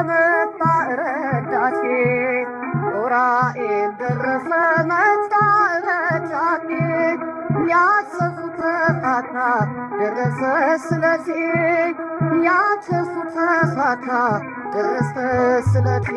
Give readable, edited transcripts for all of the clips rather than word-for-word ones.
መጣ ረዳቴ ዑራኤል ደረሰ መጣ ረዳቴ ያሰፉት ተሳካ ደረሰ ስለቴ ያሰፉት ተሳካ ደረሰ ስለቴ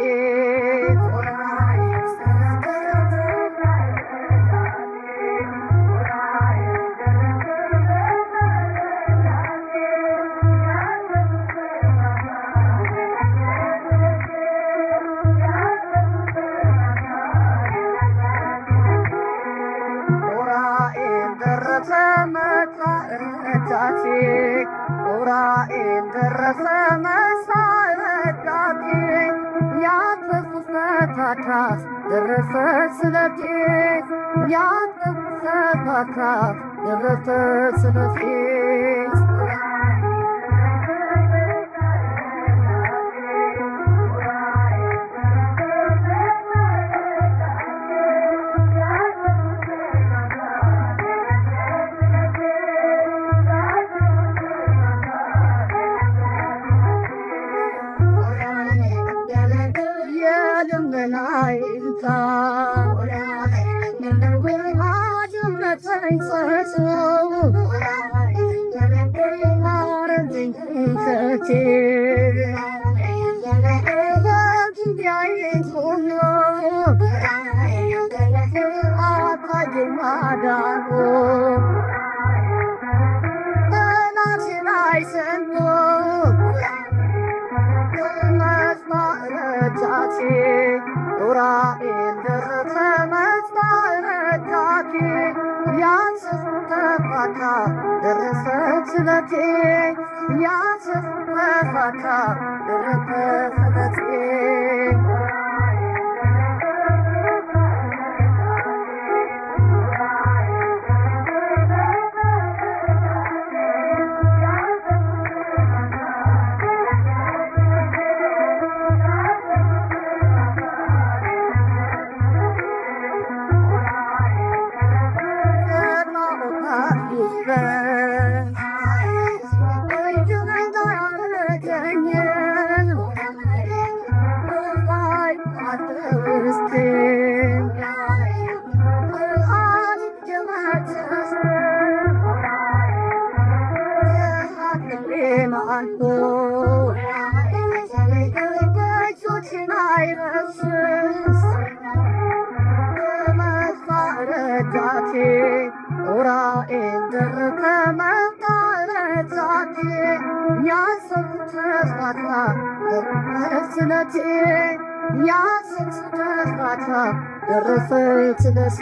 መጣ ረዳቴ ዑራኤል ደረሰ መጣ ረዳቴ ያሰፉት ተሳካ ደረሰ ስለቴ ያሰፉት ተሳካ ደረሰ ስለቴ ዑራኤል ደረሰ መጣ ረዳቴ ያሰፉት ተሳካ ደረሰ ስለቴ ያሰፉት ተሳካ ደረሰ ስለቴ ዑራኤል ደረሰ መጣ ረዳቴ ያሰፉት ተሳካ ደረሰ ስለቴ ያሰፉት ተሳካ ደረሰ ስለቴ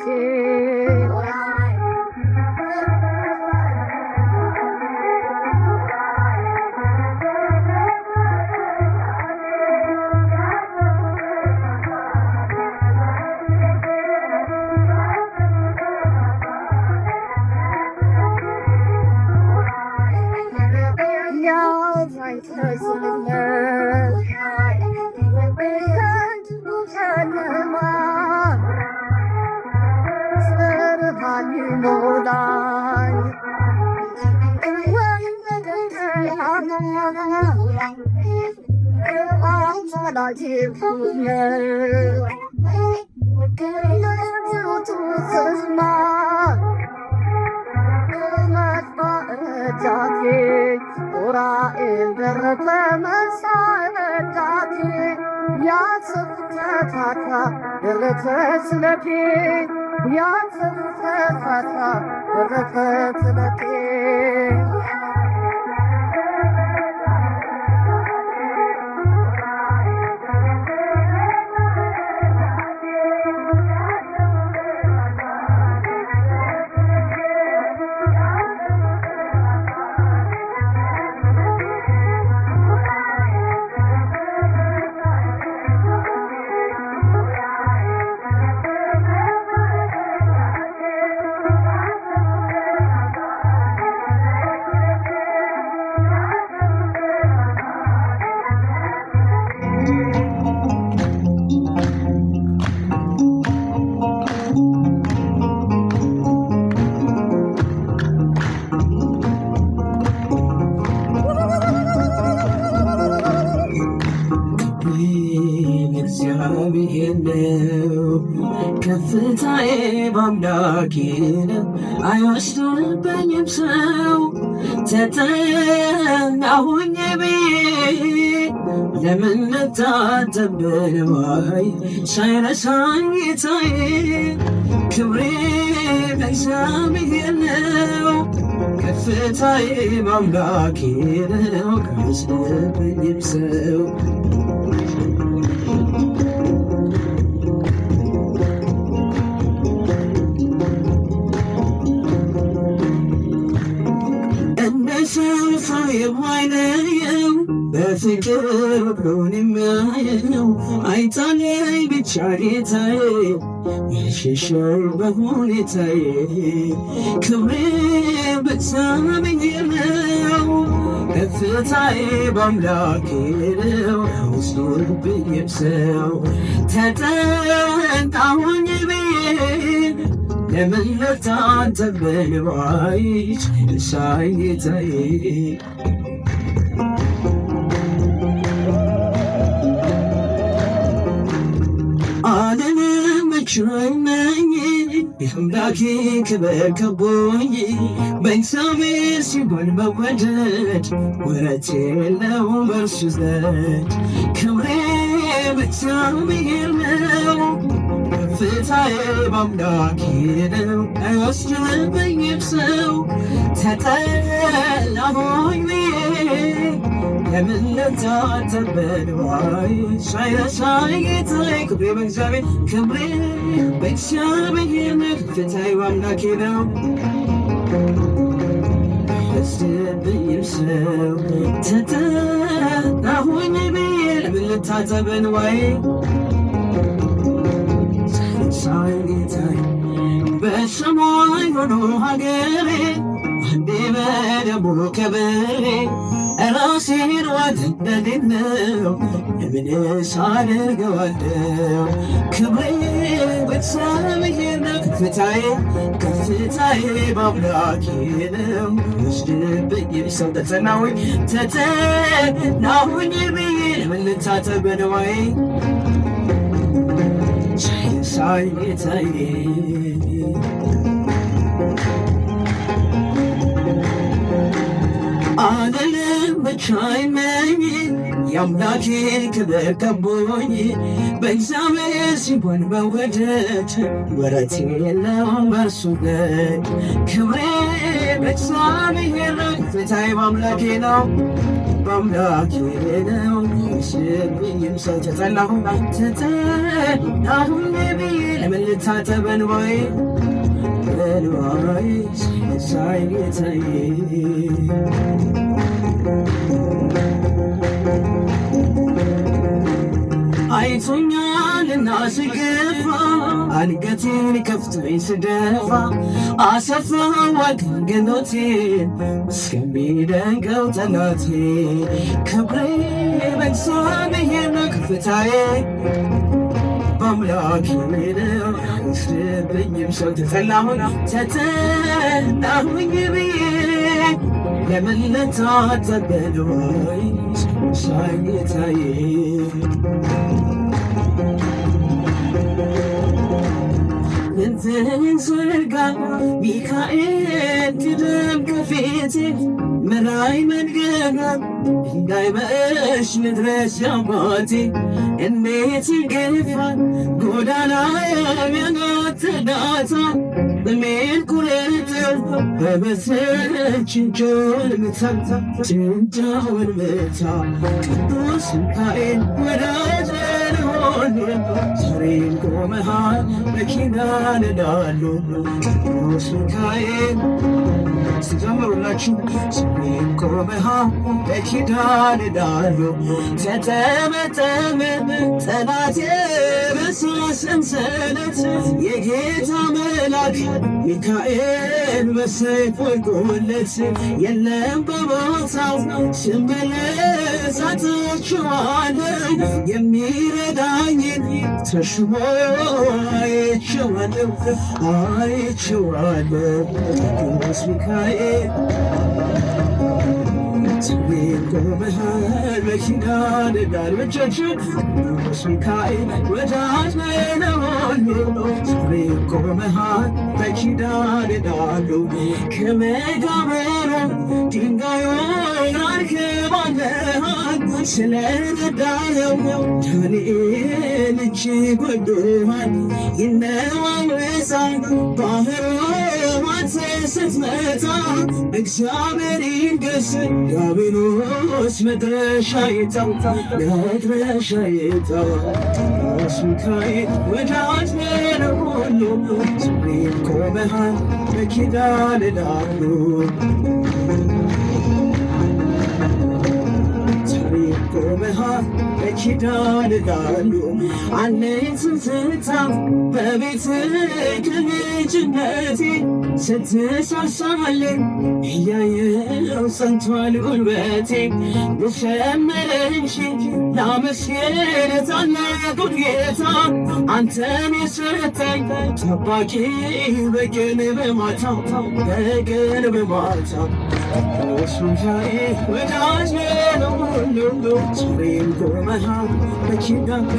ዑራኤል ደረሰ መጣ ረዳቴ ያሰፉት ተሳካ ደረሰ ስለቴ ያሰፉት ተሳካ ደረሰ ስለቴ ከፍታዬ በአምላኬ ነው አይወስድብኝም ሰው ተጠናሁኝ ብዬ ለምን ልታጠብ በንዋይ ሳይረሳኝ ጌታዬ ክብሬ በእግዚአብሔር ነው ከፍታዬ በአምላኬ ነው አይወስድብኝም ሰው ሰልፋ የማይለየው በፍቅር ብሎን የሚያየው አይጣለኝ ብቻ ጌታዬ የሸሸው በሁኔታዬ ክብሬ በእግዚአብሔር ነው ከፍታዬ በአምላኬ ነው አይወስድብኝም ሰው ተጠቃሁኝ ብዬ ለምን ልታጠብ በንዋይ ሳይ ጌታዬ ዓለምን መችሮኝ የአምላኬ ክብር ከቦኝ በእግዚአብሔር ሲሆን መወደድ ወረት የለውም በእርሱ ዘንድ ክብሬ በእግዚአብሔር ነው ከፍታዬ በአምላኬ ነው አይወስድብኝም ሰው ተጠላሁኝ ብዬ ለምን ልታጠብ በንዋይ ሳይረሳኝ ጌታዬ ክብሬ በእግዚአብሔር ነው ከፍታዬ በአምላኬ ነው አይወስድብኝም ሰው ተጠላሁኝ ብዬ ለምን ልታጠብ በንዋይ በሰማይ ሆኖ ሀገሬ አንዴ በደቡብ ከበሬ ራሴን ዋትደሌለው ለምንስ አደርገዋለሁ ክብሬ በእግዚአብሔር ነው ከፍታዬ በአምላኬ ነው አይወስድብኝም ሰው ተጠናሁኝ ብዬ ለምን ልታጠብ በንዋይ ሳይ ጌታዬ ዓለም ብቻዬን ነኝ የአምላኬ ክብር ከቦኝ በእግዚአብሔር ሲሆን መወደድ ወረት የለውም በእርሱ ዘንድ ክብሬ በእግዚአብሔር ነው ከፍታዬ በአምላኬ ነው በአምላኬ ነው አይወስድብኝም ሰው ተጠላሁኝ ብዬ ለምን ልታጠብ በንዋይ ሳይ ጌታዬ አይቶኛልና ስገፋ አንገቴን ከፍቶኝ ስደፋ አሰፋው አገልግሎቴን እስከሚደንቀው ጠላቴ ክብሬ በእግዚአብሔር ነው ከፍታዬ በአምላኬ ነው አይወስድብኝም ሰው ተጠላሁኝ ብዬ ለምን ልታጠብ በንዋይ ሳይ ጌታዬ እንትን ዘርጋ ሚካኤል ቅደም ከፊቴ ምራይ መንገድ እንዳይመሽ ልድረስ አባቴ እንዴት ይገፋል ጎዳና የሚያናትዳታ በሜል ቁርጥር በመሰለች ጭንጫውን ምታ ቅዱስ ሚካኤል ወዳጄ ዛሬም ቆመሃል በኪዳን ዳሉ ቅዱስ ሚካኤል ስዘምሩላችሁ ዛሬም ቆመሃል በኪዳን ዳሉ ተጠመጠመ ጠላቴ በእሳት ሰንሰለት የጌታ መልአክ ሚካኤል በሰይፍ ወግቶለት የለም በቦታው ስመለስ አጥቼዋለሁ የሚረዳኝን ተሽሞ አይቼዋለሁ ቅዱስ ሚካኤል ዛሬም ቆመሃል በኪዳነ ዳር ብቻችን ቅዱስ ሚካኤል ወዳጅ ነህ ዛሬም ቆመሃል በኪዳነ ዳር ከመቃብሩ ድንጋዩን አርክባለሃል ስለረዳኸው ዳንኤል እጅግ ወዶሃል ይነዋወሳል ባህሩ አንተ ስትመጣ እግዚአብሔር ይንገስ ዲያብሎስ መድረሻ ይጣው ቅዱስ ሚካኤል ወዳጅ ነህ ሁሉ ዛሬም ቆመሃል በኪዳነ ዳር ቆመሃል በኪዳነ ዳር አለኝ ትዝታ በቤትህ ከልጅነቴ ስትሳሳልኝ እያየሁ ጸንቷል ጉልበቴ ልዘምር እንጂ ላመስግን ታላቁን ጌታ አንተን የሰጠኝ ጠባቂ በቀን በማታ ቅዱስ ሚካኤል ወዳጅ ነህ ሁሉ ዛሬም ቆመሃል በኪዳነ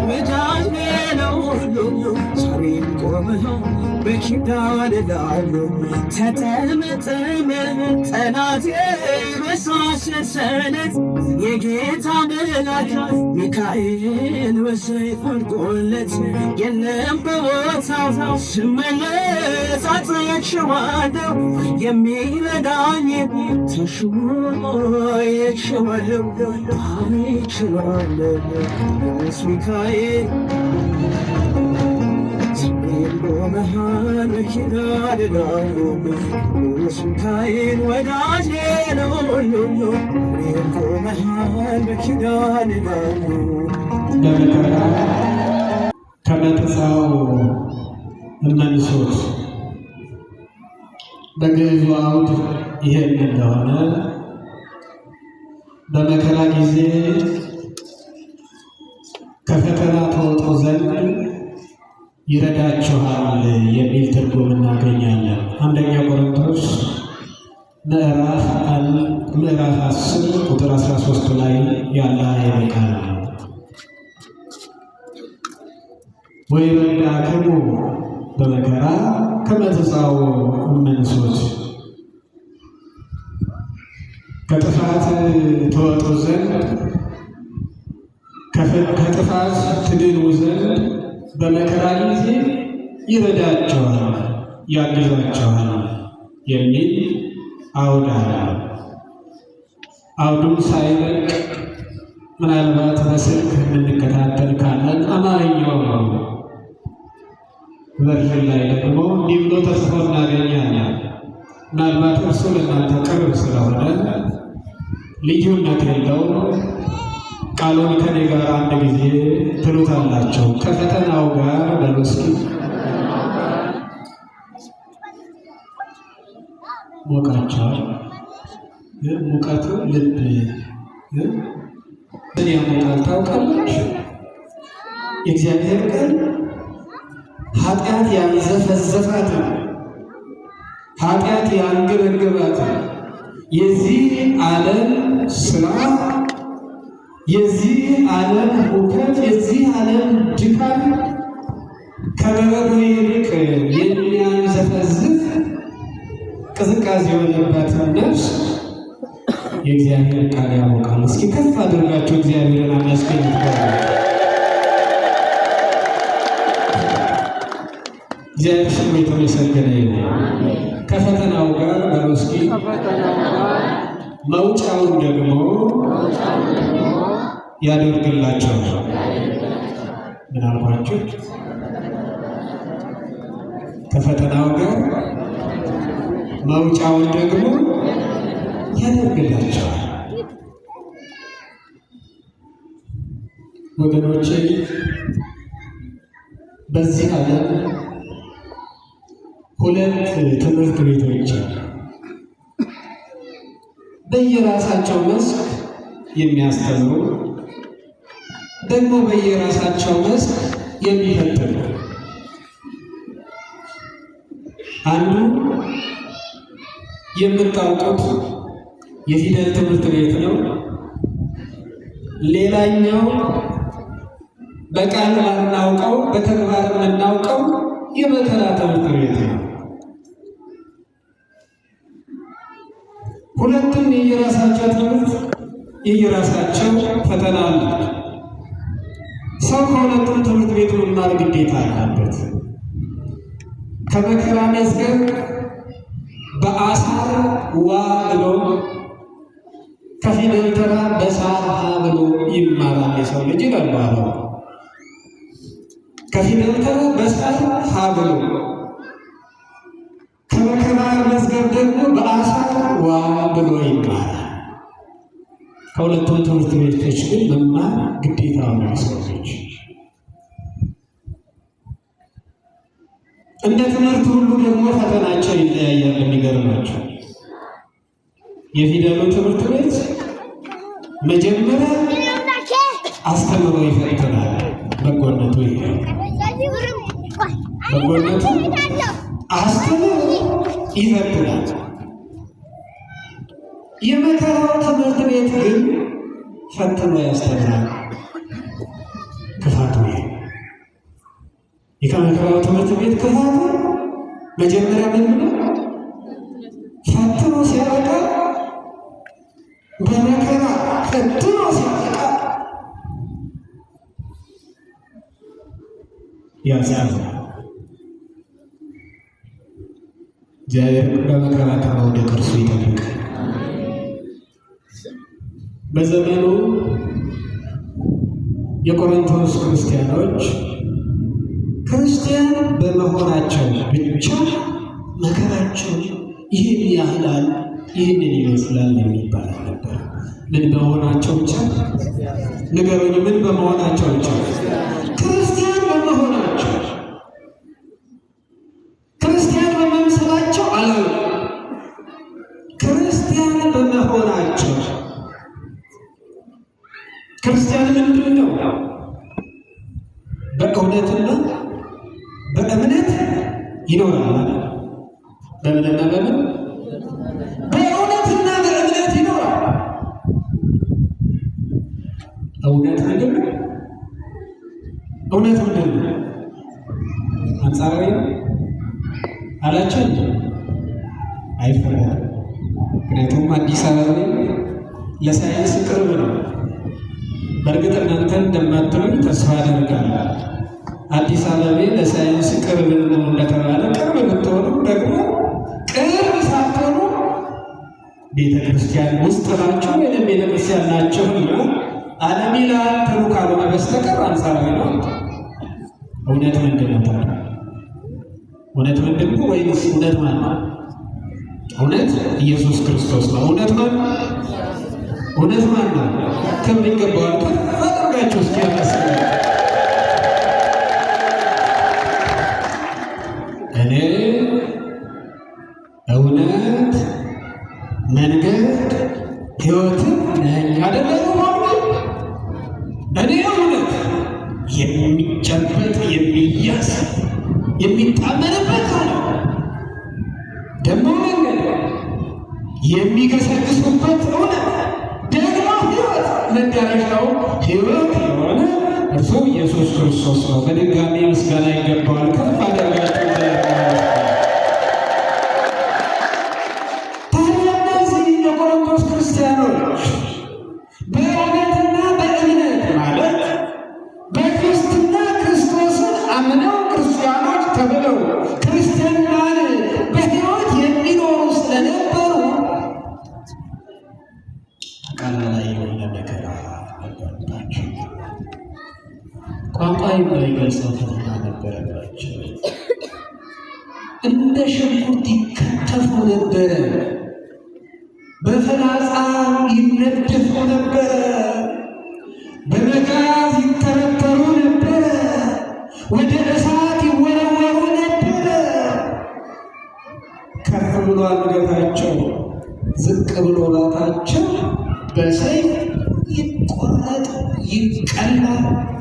ወዳጅ ነህ ሁሉ ዛሬም ቆመሃል በኪዳነ ዳር ተጠመጠመ ጠላቴ በእሳት ሰንሰለት የጌታ መልአክ ሚካኤል በሰይፍ ወድቆለት የለም በቦታው ስመለስ አጥቼዋለሁ የሚረዳኝ ተሾሞ አይቼዋለሁ ቅዱስ ሚካኤል ቆመሃል በኪዳነ ዳር ቅዱስ ሚካኤል ወዳጅ ነህ ሁሉ ቆመሃል በኪዳነ ዳር በመከራ ከመጥፋው እመንሶት በግዕዙ አውድ ይሄን እንደሆነ በመከራ ጊዜ ከፈተና ተወጡ ዘንድ ይረዳችኋል የሚል ትርጉም እናገኛለን። አንደኛ ቆሮንቶስ ምዕራፍ 10 ቁጥር 13 ላይ ያለ ቃል ነው። ወይረዳክሙ በመከራ ከመ ትጻኡ እምንሶት ከጥፋት ተወጡ ዘንድ ከጥፋት ትድኑ ዘንድ በመከራ ጊዜ ይረዳቸዋል፣ ያግዛቸዋል የሚል አውድ አለ። አውዱን ሳይለቅ ምናልባት በስልክ የምንከታተል ካለን አማርኛው ቨርዥን ላይ ደግሞ እንዲህ ብሎ ተጽፎ እናገኛለን። ምናልባት እርሱ ለእናንተ ቅርብ ስለሆነ ልዩነት የለውም። ቃሉን ከኔ ጋር አንድ ጊዜ ትሉታላቸው። ከፈተናው ጋር በሉ እስኪ ሞቃቸዋል። ሙቀቱ ልብ ምን ያሞቃል ታውቃላችሁ? የእግዚአብሔር ቃል ኃጢአት ያንዘፈዘፋት፣ ኃጢአት ያንገበገባት፣ የዚህ ዓለም ስራ፣ የዚህ ዓለም ሁከት፣ የዚህ ዓለም ድካም ከበረዶ ይልቅ የሚያንዘፈዝፍ ቅዝቃዜ የሆነባትን ነፍስ የእግዚአብሔር ቃል ያሞቃል። እስኪ ከፍ አድርጋችሁ እግዚአብሔርን አመስግኑ። እግዚአብሔር ስሙ የተመሰገነ ይሁን። ከፈተናው ጋር በመስኪ መውጫውን ደግሞ ያደርግላቸዋል። ምን አልኳችሁ? ከፈተናው ጋር መውጫውን ደግሞ ያደርግላቸዋል። ወገኖቼ በዚህ ዓለም ሁለት ትምህርት ቤቶች በየራሳቸው መስክ የሚያስተምሩ ደግሞ በየራሳቸው መስክ የሚፈትኑ። አንዱ የምታውቁት የፊደል ትምህርት ቤት ነው። ሌላኛው በቃል ባናውቀው በተግባር የምናውቀው የመከራ ትምህርት ቤት ነው። ሁለቱም የየራሳቸው ትምህርት የየራሳቸው ፈተና አላቸው። ሰው ከሁለቱም ትምህርት ቤት መማር ግዴታ አለበት። ከመከራ መዝገብ በአሳር ዋ ብሎ ከፊደል ተራ በሳር ሀ ብሎ ይማራል የሰው ልጅ ይላሉ። ከፊደል ተራ በሳር ሀ ብሎ ከመከራ መዝገብ ደግሞ በአሳር ዋ ብሎ ይማራል። ከሁለቱም ትምህርት ቤቶች ግን መማር ግዴታ ነው የሰው ልጅ። እንደ ትምህርት ሁሉ ደግሞ ፈተናቸው ይለያያል። የሚገርማቸው የፊደሉ ትምህርት ቤት መጀመሪያ አስተምሮ ይፈትናል። በጎነቱ ይሄ በጎነቱ አስተምሮ ይፈትናል። የመከራው ትምህርት ቤት ግን ፈትኖ ያስተምራል። ክፋቱ ይሄ የከመከራው ትምህርት ቤት ክፋቱ መጀመሪያ ምን ነው? ፈትኖ ሲያበቃ በመከራ ፈትኖ ሲያበቃ ያሳዝናል። እግዚአብሔር በመከራ ከመውደቅ እርሱ ይጠብቃል። በዘመኑ የቆሮንቶስ ክርስቲያኖች ክርስቲያን በመሆናቸው ብቻ መከራቸው ይህን ያህላል፣ ይህንን ይመስላል የሚባል ነበር። ምን በመሆናቸው ብቻ ንገሩኝ? ምን በመሆናቸው ብቻ? ክርስቲያን በመሆናቸው፣ ክርስቲያን በመምሰላቸው አላሉ። ክርስቲያን በመሆናቸው። ክርስቲያን ምንድን ነው? በእውነትና በእምነት ይኖራል። በእምነትና በምን? በእውነትና በእምነት ይኖራል። እውነት ምንድን ነው? እውነት ምንድን ነው? አንጻራዊ ነው አላቸው እንጂ አይፈረድም። ምክንያቱም አዲስ አበባ ለሳይንስ ቅርብ ነው። በእርግጥ እናንተ እንደማትሉኝ ተስፋ አደርጋለሁ። አዲስ አበባ ለሳይንስ ቅርብ ነው እንደተባለ ቅርብ ብትሆኑ ደግሞ ቅርብ ሳትሆኑ ቤተ ክርስቲያን ውስጥ ናቸው ወይም ቤተ ክርስቲያን ናቸው እና ዓለም ይላል ትሉ ካልሆነ በስተቀር አንጻራዊ ነው። እውነት ምንድን ነው ታዲያ? እውነት ምንድን ነው? ወይስ እውነት ማን ነው? እውነት ኢየሱስ ክርስቶስ ነው። እውነት ማን? እውነት ማን ነው? ክብር ይገባዋል። ከፍ አድርጋችሁ እስኪ ያመስሉ። እኔ እውነት መንገድ ሕይወትም ነኝ አይደለም? እኔ እውነት የሚጨበጥ የሚያዝ የሚታመንበት ነው። ደግሞ መንገድ የሚገሰግሱበት እውነት ደግሞ ሕይወት መዳረሻው ሕይወት የሆነ እርሱ ኢየሱስ ክርስቶስ ነው። በድጋሚ ምስጋና ይገባዋል። ከፍ አደርጋችሁ ታዲያ እነዚህ የቆሮንቶስ ክርስቲያኖች በእውነትና በእምነት ማለት በክርስትና ክርስቶስን አምነው ክርስቲያኖች ተብለው ክርስትናን በሕይወት የሚኖሩ ስለነበሩ ተቃራኒ የሆነ መከራ ነበረባቸው። ቋንቋ የማይገልጸው ፈተና ነበረባቸው። እንደ ሽንኩርት ይከተፉ ነበረ። በፍላጻ ይነደፉ ነበረ። በመጋዝ ይተረተሩ ነበረ። ወደ እሳት ይወረወሩ ነበረ። ከፍ ብሎ አንገታቸው፣ ዝቅ ብሎ ራታቸው በሰይፍ ይቆረጥ ይቀላ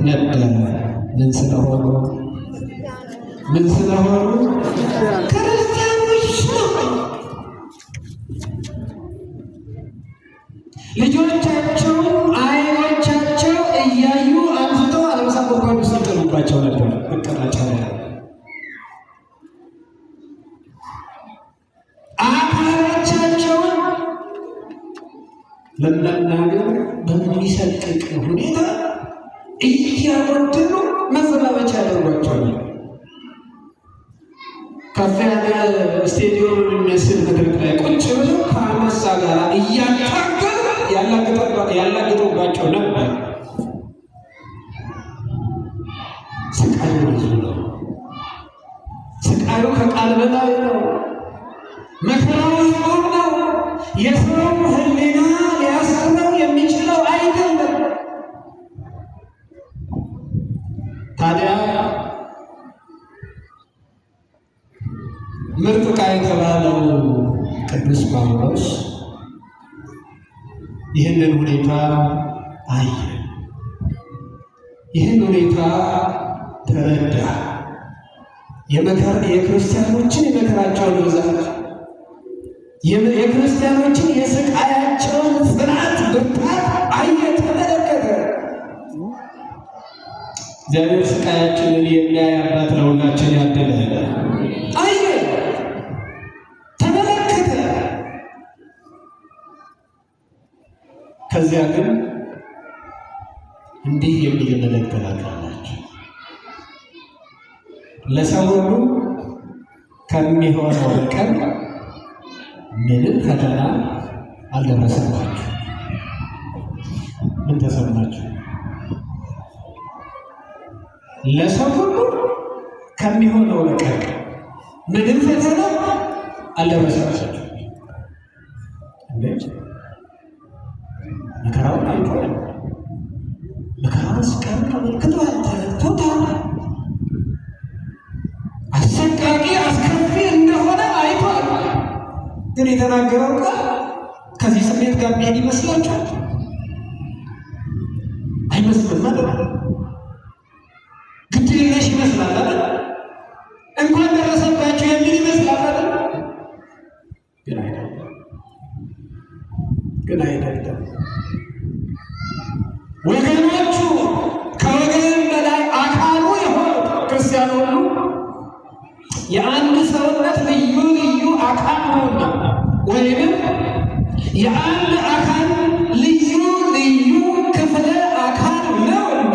ነበረ። ምን ስለሆኑ? ምን ስለሆኑ? ክርስቲያኖች ነው። ያደርጓቸው ነበር። መቀጣጫ አካሎቻቸውን ለመናገር በሚሰቅቅ ሁኔታ እያወደኑ መዘባበቻ ያደርጓቸዋል። ከፍ ያለ ስቴዲየም የሚመስል መድረክ ላይ ቁጭ ብለው ከአንበሳ ጋር እያታገሉ ያላግጡባቸው ነበር። ስቃዩ ብዙ ነው። ስቃዩ ከቃል በላይ ነው። መከራው ጽሑፍ ነው። የሰው ሕሊና ሊያስረው የሚችለው አይደለም። ታዲያ ምርጥ ዕቃ የተባለው ቅዱስ ጳውሎስ ይህንን ሁኔታ አየ። ይህን ሁኔታ ተረዳ። የክርስቲያኖችን የመከራቸውን ብዛት፣ የክርስቲያኖችን የስቃያቸውን ጽናት ብርታት አየ፣ ተመለከተ። እግዚአብሔር ስቃያችንን የሚያይ አባት ለሁላችን ያድለን። አየ፣ ተመለከተ። ከዚያ ግን እንዲህ የሚል መልእክት ላከላቸው። ለሰው ሁሉ ከሚሆነው በቀር ምንም ፈተና አልደረሰባችሁ። ምን ተሰማችሁ? ለሰው ሁሉ ከሚሆነው በቀር ምንም ፈተና አልደረሰባችሁ። እንዴት? መከራውን አይቷል። መከራውን ስቃዩን ተመልክቷል፣ ተረድቶታል። አሰቃቂ አስከፊ እንደሆነ አይቷል። ግን የተናገረው ቃል ከዚህ ስሜት ጋር የሚሄድ ይመስላችኋል? አይመስልም ማለት ነው። ግድ የለሽ ይመስላል አይደል? እንኳን ደረሰባችሁ የሚል ይመስላል አይደል? ግን አይደለም። ወገኖቹ ከወገን በላይ አካሉ የሆኑት ክርስቲያን ሁሉ የአንድ ሰውነት ልዩ ልዩ አካል ነውና፣ ወይም የአንድ አካል ልዩ ልዩ ክፍለ አካል ነውና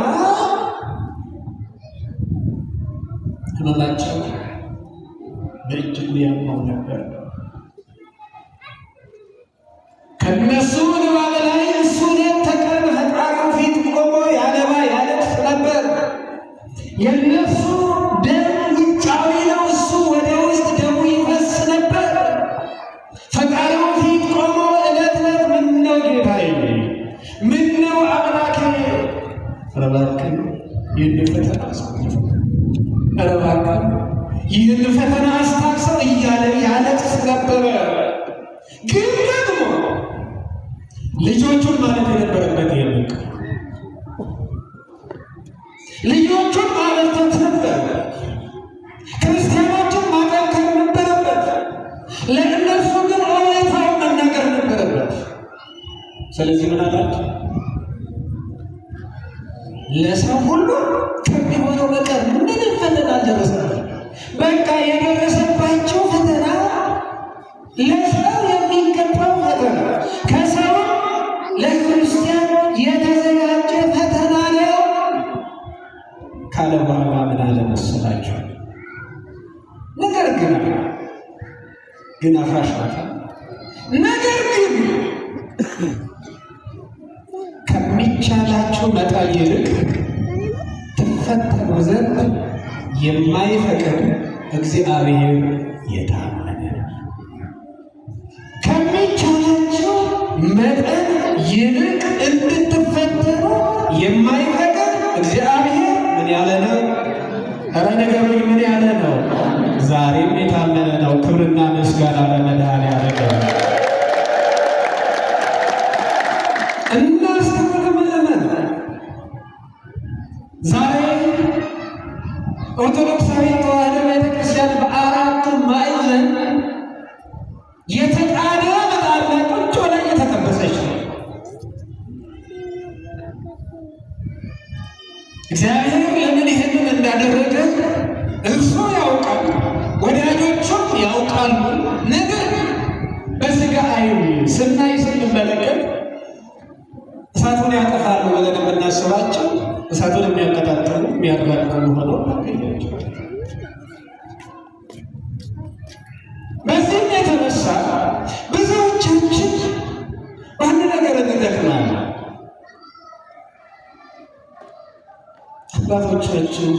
ሕመማቸው በእጅጉ ያመው ነበር። ከነሱ እንባ በላይ እሱ ሌት ተቀን በፈጣሪው ፊት ቆሞ ያነባ ያለቅስ ነበር። የነሱ ደም ውጫዊ ነው፣ እሱ ወደ ውስጥ ደሙ ይፈስ ነበር። ፈጣሪው ፊት ቆሞ ዕለት ዕለት ምነው ጌታዬ፣ ምነው አምላኬ፣ ኧረ እባክህ ይህን ፈተና አስታክሰው፣ ኧረ እባክህ ይህን ፈተና አስታክሰው እያለ ያለቅስ ነበረ። ግን ደግሞ ልጆቹን ማለት የነበረበት የለም። ልጆቹን ማበርታት ነበር። ክርስቲያኖችን ማጠንከር ነበረበት። ለእነሱ ግን እውነታውን መናገር ነበረበት። ስለዚህ ምን አላቸው? ለሰው ሁሉ ከሚሆነው በቀር ምንም ፈተና አልደረሰባቸው። በቃ የደረሰባቸው ፈተና ለሰው የሚገባው ፈተና፣ ከሰው ለክርስቲያን የተዘጋጀ ፈተና ነው ካለ በኋላ ምን አለ መሰላችሁ? ነገር ግን አፍራሽ ናት። ነገር ግን ከሚቻላችሁ መጠን ይልቅ ትፈተኑ ዘንድ የማይፈቅድ እግዚአብሔር የታመነ ነው። ከሚቻላችሁ መጠን ይልቅ እንድትፈተኑ የማይፈቅድ እግዚአብሔር ምን ያለ ነው? ኧረ ንገሩኝ፣ ምን ያለ ነው? ዛሬም የታመነ ነው። ክብርና ምስጋና ለመድኃኔዓለም። እናስተውል ምእመን፣ ዛሬ ኦርቶዶክሳዊ ተዋሕዶ ቤተክርስቲያን በአራቱ ማዕዘን የተጣደ ምጣድ ላይ ቁጭ ብላ እየተጠበሰች ነው። እግዚአብሔር ለምን ይህንን አሉ። ነገር በስጋ ዓይን ስናይ ስንመለከት እሳቱን ያጠፋሉ ብለን የምናስባቸው እሳቱን የሚያቀጣጥሉ የሚያራግቡ ሆነው እናገኛቸው። በዚህም የተነሳ ብዙዎቻችን በአንድ ነገር እንደክማለን። አባቶቻችን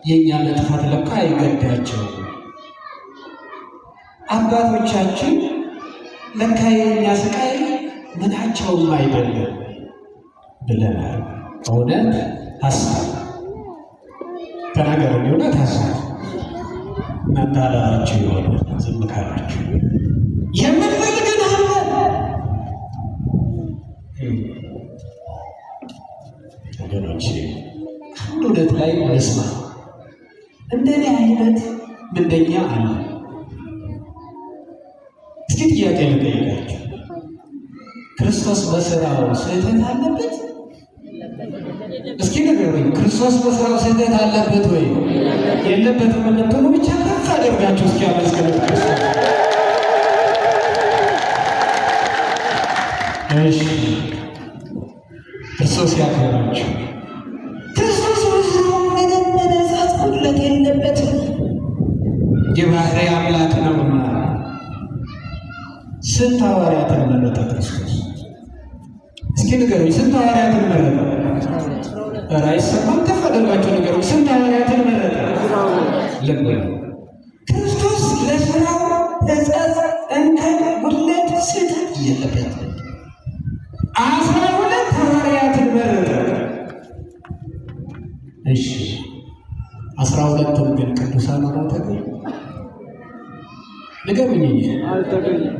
የእኛ መጥፋት ለካ አይገዳቸውም። አባቶቻችን ለካ የእኛ ስቃይ ምናቸውም አይደለም ብለናል። እውነት ሀሳብ ተናገሩ። እውነት ሀሳብ እናንተ አላላችሁ የሆነ ዝም ካላችሁ የምንል ግን አለ። ወገኖች አንድ እውነት ላይ መስማ እንደኔ አይነት ምንደኛ አለ። እስኪ ጥያቄ ልጠይቃችሁ። ክርስቶስ በስራው ስህተት አለበት? እስኪ ንገሩኝ። ክርስቶስ በስራው ስህተት አለበት ወይ? የለበትም የምትሉ ብቻ ከፍ አደርጋችሁ እስኪ አመስግኑ። እሺ፣ ክርስቶስ ያክብራችሁ። ክርስቶስ በስራው ምንም መነጻት ጉድለት የለበትም። የባህሪ አምላክ ነውና ስንት ሐዋርያትን መረጠ ክርስቶስ? እስኪ ንገሩኝ። ስንት ሐዋርያትን መረጠ? ኧረ አይሰማም። ከፍ አድርጋችሁ ንገሩኝ። ስንት ሐዋርያትን መረጠ? ልብ ክርስቶስ ለስራው ሕጸጽ፣ እንከን፣ ጉድለት፣ ስህተት የለበትም። 12 ሐዋርያትን መረጠ። እሺ 12ቱም ግን ቅዱሳን ሆነው ተገኙ? ንገሩኝ እንጂ አልተገኙም።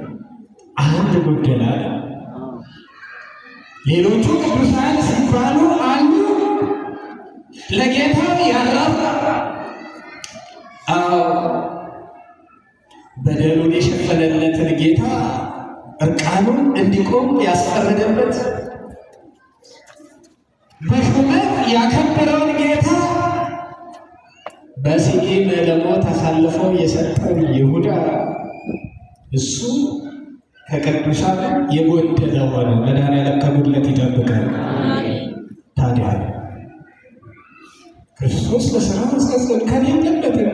አንድ ጎደላል። ሌሎቹ ቅዱሳን ሲባሉ አሉ ለጌታ ያራራ በደሉን የሸፈነለትን ጌታ እርቃኑን እንዲቆም ያስፈረደበት፣ በሹመት ያከበረውን ጌታ በሲኦል ለሞት አሳልፎ የሰጠው ይሁዳ እሱ ከቅዱሳን የጎደለ ሆነ። መድኃኒዓለም ከጉድለት ይጠብቃል። ታዲያ ክርስቶስ በሥራው ሕጸጽ እንከን የለበትም።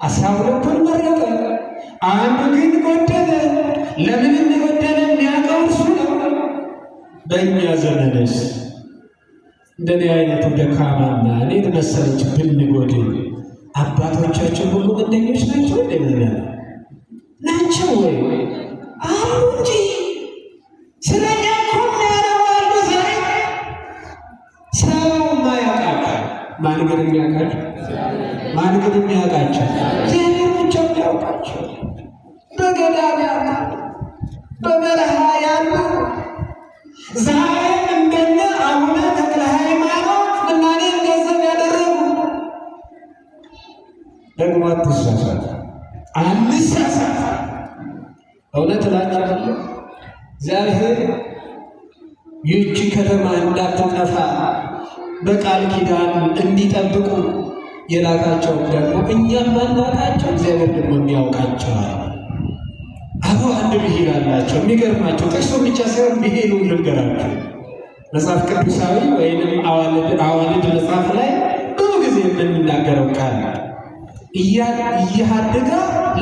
12ቱን መረጠ፣ አንዱ ግን ጎደለ። ለምን እንደጎደለ የሚያውቀው እርሱ ነው። በእኛ ዘመንስ እንደኔ አይነቱ ደካማና እኔን መሰለች ብንጎድል አባቶቻችን ሁሉ ምንደኞች ናቸው? ናቸው ወይ? አሉ እንጂ ስለኛ እኮ ያረዋሉ። ዛሬ ሰው ማያውቃቸው ማን ግን የሚያውቃቸው? ማን ግን የሚያውቃቸው? እግዚአብሔር ብቻ የሚያውቃቸው። በገዳም ያሉ፣ በበረሃ ያሉ፣ ዛሬም እንደነ አቡነ ተክለ ሃይማኖት ምናኔን ገንዘብ ያደረጉ ደግሞ አትሳሳት፣ አንሳሳት። እውነት እላችኋለሁ እግዚአብሔር ይህች ከተማ እንዳትጠፋ በቃል ኪዳን እንዲጠብቁ የላካቸው ደግሞ እኛም ባናውቃቸው እግዚአብሔር ደግሞ የሚያውቃቸዋል። አበው አንድ ብሂል አላቸው። የሚገርማቸው ጥቅሱ ብቻ ሳይሆን ብሂሉን ልንገራቸው። መጽሐፍ ቅዱሳዊ ወይንም አዋልድ መጽሐፍ ላይ ብዙ ጊዜ የምንናገረው ቃል እያሃድጋ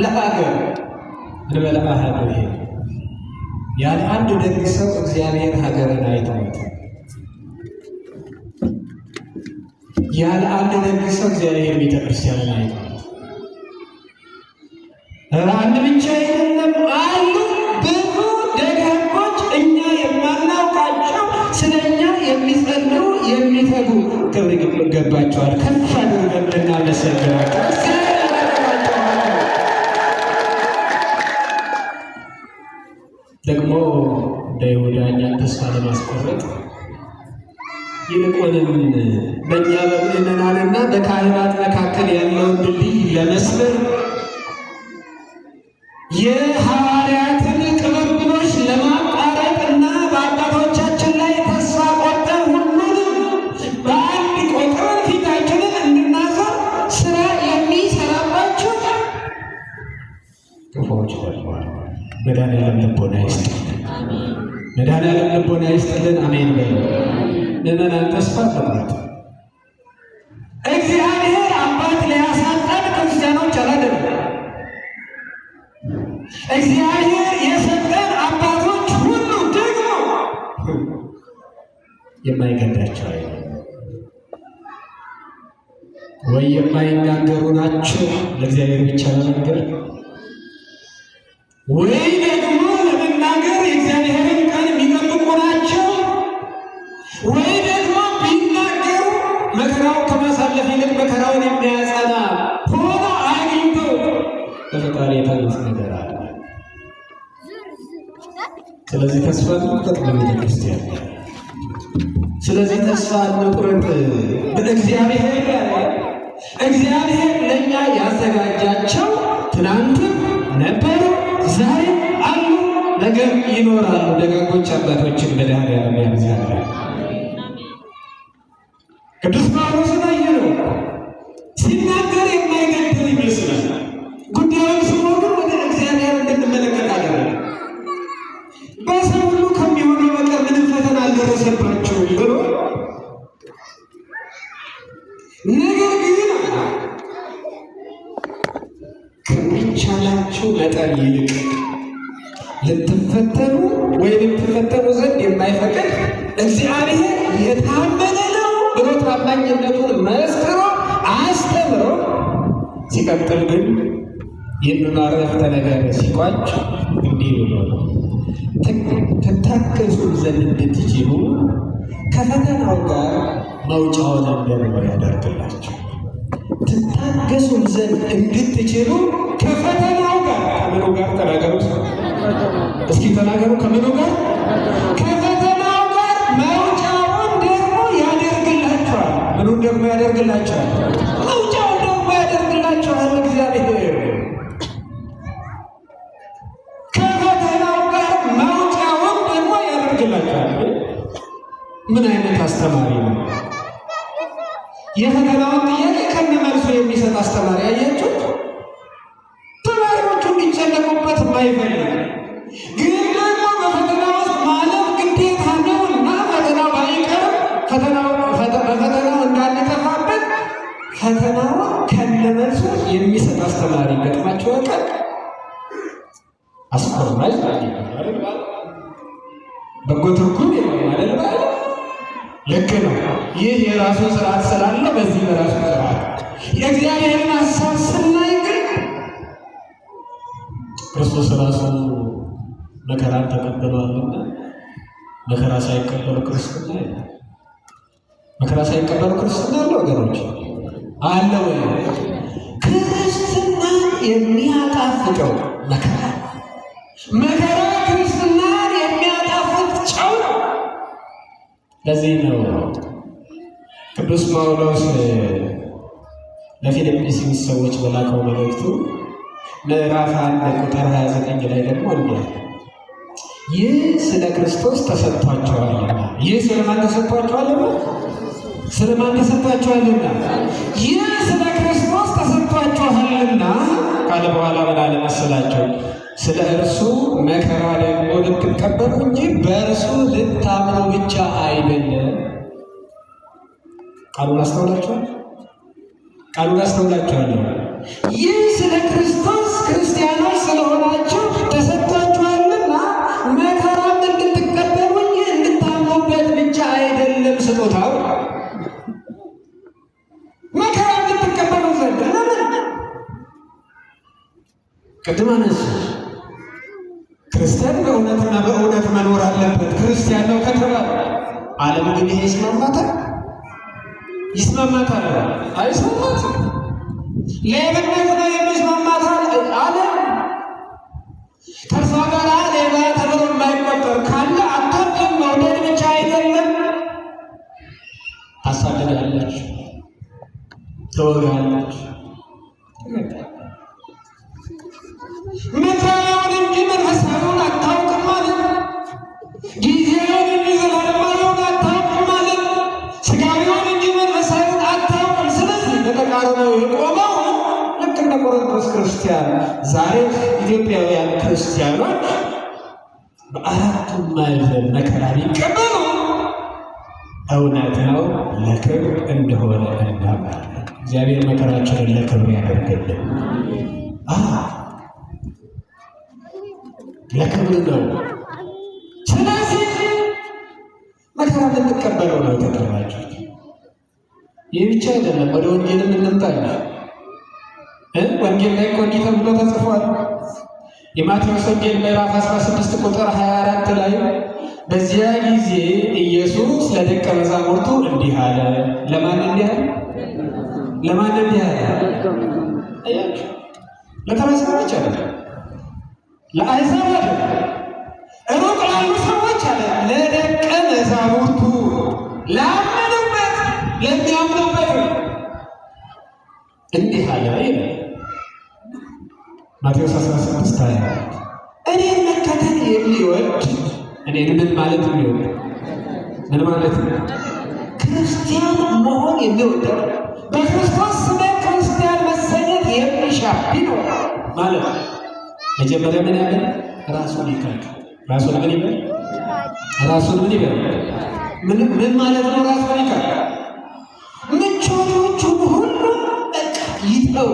ለአገር እንበለ አሃዱ ይሄ ያለ አንድ ደግ ሰው እግዚአብሔር ሀገርን አይተውት። ያለ አንድ ደግ ሰው እግዚአብሔር ቤተ ክርስቲያንን አይተውት። አንድ ብቻ አይደለም አሉ ብዙ ደጋጎች እኛ የማናውቃቸው ስለኛ የሚጸልዩ የሚተጉ ክብር ይገባቸዋል። ከፍ አድርገን እናመሰግናቸው። ደግሞ እንደ ይሁዳ እኛን ተስፋ ለማስቆረጥ ይልቁንም በእኛ በምዕመናንና በካህናት መካከል ያለውን ድልድይ ለመስበር የሐዋርያትን ቅብብሎች ለማቋረጥና በአባቶቻችን ላይ ተስፋ ቆርጠን ሁሉንም በአንድ ቆጥረን ፊታችንን እንድናዞር ስራ የሚሰራባቸው መድኃኔዓለም ልቦና ይስጥልን። መድኃኔዓለም ልቦና ይስጥልን። አሜን በሉ። ምዕመናን ተስፋ አለባት። እግዚአብሔር አባት ሊያሳጣን ክርስቲያኖች አላደረገም። እግዚአብሔር የሰጠን አባቶች ሁሉ ደግሞ የማይገዳቸው አይደለም ወይ የማይናገሩ ናቸው ለእግዚአብሔር ብቻ ለመንገር፣ ወይ ደግሞ ለመናገር የእግዚአብሔርን ቃል የሚጠብቁ ናቸው፣ ወይ ደግሞ ቢናገሩ መከራው ከማሳለፍ ይልቅ መከራውን የሚያጸና ሆኖ አግኝተው በፈጣሪ የታሉት ነገር አለ። ስለዚህ ተስፋ እንቁረጥ በቤተ ክርስቲያን። ስለዚህ ተስፋ እንቁረጥ በእግዚአብሔር ላይ። እግዚአብሔር ለእኛ ያዘጋጃቸው ትናንትም ነበሩ፣ ዛሬ አሉ፣ ነገም ይኖራሉ። ደጋጎች አባቶችን መድኃኔዓለም ያብዛልን። ቅዱስ ጳውሎስን አየነው ሲናገር የማይገድል ይመስላል። ጉዳዩን ስንወዱ ወደ እግዚአብሔር እንድንመለከት አደረገ። በሰው ሁሉ ከሚሆነው በቀር ምንም ፈተና አልደረሰባቸውም ብሎ ነገር ግን ከሚቻላችሁ መጠን ይልቅ ልትፈተኑ ወይ ልትፈተኑ ዘንድ የማይፈቅድ እግዚአብሔር የታመነ ነው ብሎ ታማኝነቱን መስክሮ አስተምሮ ሲቀጥል ግን ይህንን አረፍተ ነገር ሲቋጭ እንዲህ ብሎ ነው። ትታገሱ ዘንድ እንድትችሉ ከፈተናው ጋር መውጫውን እንደምን ያደርግላችሁ። ትታገሱም ዘንድ እንድትችሉ ከፈተናው ጋር ከምኑ ጋር ተናገሩ? እስኪ ተናገሩ። ከምኑ ጋር? ከፈተናው ጋር መውጫውን ደግሞ ያደርግላችኋል። ምኑን ደግሞ ያደርግላችኋል? መውጫውን ደግሞ ያደርግላችኋል እግዚአብሔር። ከፈተናው ጋር መውጫውን ደግሞ ያደርግላችኋል። ምን አይነት አስተማሪ ነው! የፈተናውን ጥያቄ ከነመልሱ የሚሰጥ አስተማሪ አያችሁ። ተማሪዎቹ እንዲጨነቁበት የማይፈልግ ግን ደግሞ በፈተና ውስጥ ማለፍ ግዴታ ነው እና ፈተናው ባይቀርም በፈተናው እንዳንጠፋበት ፈተናው ከነመልሱ የሚሰጥ አስተማሪ ገጥማችሁ ያውቃል? አስቆማኝ በጎ ትርጉም የማይደል ባለ ልክ ነው። ይህ የራሱ ስርዓት ስላለ በዚህ በራሱ ስርዓት የእግዚአብሔርን ሀሳብ ስናይ ግን ክርስቶስ ራሱ መከራን ተቀብሏልና መከራ ሳይቀበሉ ክርስትና መከራ ሳይቀበሉ ክርስትና አለ ወገኖች፣ አለ ወይ? ክርስትናን የሚያጣፍጠው መከራ ክርስትናን የሚያጣፍጥ ጨው ነው። ለዚህ ነው ቅዱስ ጳውሎስ ለፊልጵስዩስ ሰዎች በላከው መልእክቱ ምዕራፍ 1 ቁጥር 29 ላይ ደግሞ እንዲህ ይህ ስለ ክርስቶስ ተሰጥቷቸዋልና። ይህ ስለማን ተሰጥቷቸዋልና? ስለማን ተሰጥቷቸዋልና? ይህ ስለ ክርስቶስ ተሰጥቷቸዋልና ካለ በኋላ ምን አለ መሰላቸው? ስለ እርሱ መከራ ደግሞ ልትቀበሉ እንጂ በእርሱ ልታምኑ ብቻ አይደለም። ቃሉን አስተውላችኋል? ቃሉን አስተውላችኋል? ይህ ስለ ክርስቶስ ክርስቲያኖች ስለሆናችሁ ተሰጥቷችኋልና መከራም እንድትቀበሉ እንጂ እንድታምኑበት ብቻ አይደለም። ስጦታው መከራ እንድትቀበሉ ዘንድ ለምን? ቅድም አነሱ ክርስቲያን በእውነትና በእውነት መኖር አለበት። ክርስቲያን ነው ከተባለ ዓለም ግን ይሄ ይስማማታል? ይስማማታል? አይስማማትም። ሌብነት ነው የሚስማማታል ዓለም። ከእርሷ ጋር ሌባ ተብሎ የማይቆጠር ካለ አታውቅም። መውደድ ብቻ አይደለም፣ ታሳድዳለች፣ ትወጋለች። ምድራዊውን እንጂ መንፈሳዊውን አታውቅም ማለት ነው። ጊዜውን እንጂ ዘላለማዊውን አታውቅም ማለት ነው። ስጋዊውን እንጂ መንፈሳዊውን አታውቅም። ስለዚህ በተቃርኖ የቆመው ልክ እንደ ቆሮንቶስ ክርስቲያን ዛሬ ኢትዮጵያውያን ክርስቲያኖች በአራቱም ማዕዘን መከራ ቢቀበሉ እውነት ነው ለክብር እንደሆነ እናምናለን። እግዚአብሔር መከራችንን ለክብር ያደርግልን። ለክብር ነው። ስለዚህ መከራ ልንቀበለው ነው የተጠራችሁት። ይህ ብቻ አይደለም። ወደ ወንጌልም እንምጣለን። ወንጌል ላይ እኮ እንዲህ ተብሎ ተጽፏል። የማቴዎስ ወንጌል ምዕራፍ 16 ቁጥር 24 ላይ በዚያ ጊዜ ኢየሱስ ለደቀ መዛሙርቱ እንዲህ አለ። ለማን እንዲህ አለ? ለማን እንዲህ አለ? አያችሁ፣ ለተራሳዎች አለ፣ ለአሕዛብ አለ፣ ሩቅ ላሉ ሰዎች አለ፣ ለደቀ መዛሙርቱ ላመኑበት፣ ለሚያምኑበት እንዲህ አለ ይላል ማቴዎስ 16 24 እኔን መከተል የሚወድ እኔን ምን ማለት የሚወድ ምን ማለት ነው? ክርስቲያን መሆን የሚወድ በክርስቶስ ስም ክርስቲያን መሰኘት የሚሻ ቢኖር ማለት ነው። መጀመሪያ ምን ያለ ራሱን ይካድ። ራሱን ምን ይበል? ራሱን ምን ይበል? ምን ማለት ነው? ራሱን ይካድ። ምቾቶቹን ሁሉ በቃ ይተው።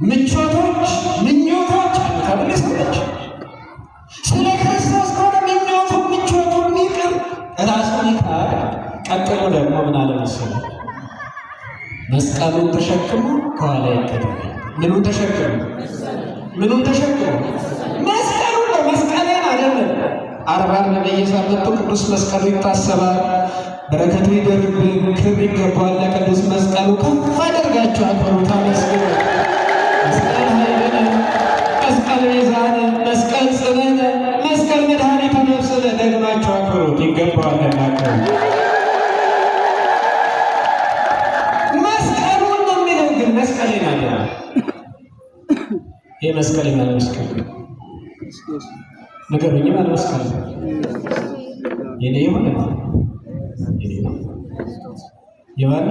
ምቾቶች፣ ምኞቶች ተብለ ሰዎች ስለ ክርስቶስ ከሆነ ምኞቱ ምቾቱ የሚቅር ራሱን ይካድ። ቀጥሎ ደግሞ ምን አለ መሰለህ? መስቀሉን ተሸክሞ ከኋላ ይከተላል። ምኑን ተሸክሞ? ምኑን ተሸክሞ? መስቀሉን ነው። መስቀሌን አይደለም። ዓርብ በየሳምንቱ ቅዱስ መስቀሉ ይታሰባል። በረከቱ ይደርብን። ክብር ይገባዋል ለቅዱስ መስቀሉ። ከፍ አደርጋችሁ አክብሩት፣ አመስግኑ። መስቀል ኃይልነ፣ መስቀል ቤዛነ፣ መስቀል ጽንዕነ፣ መስቀል መድኃኒተ ነፍስነ። ደግማችሁ አክብሩት፣ ይገባዋል ለናክብሩ። መስቀሉን ነው የሚለው፣ ግን መስቀሌን አለ። ይህ መስቀል ማለት መስቀል ነገሩኝ ማለት መስቀል የኔ የሆነ የማን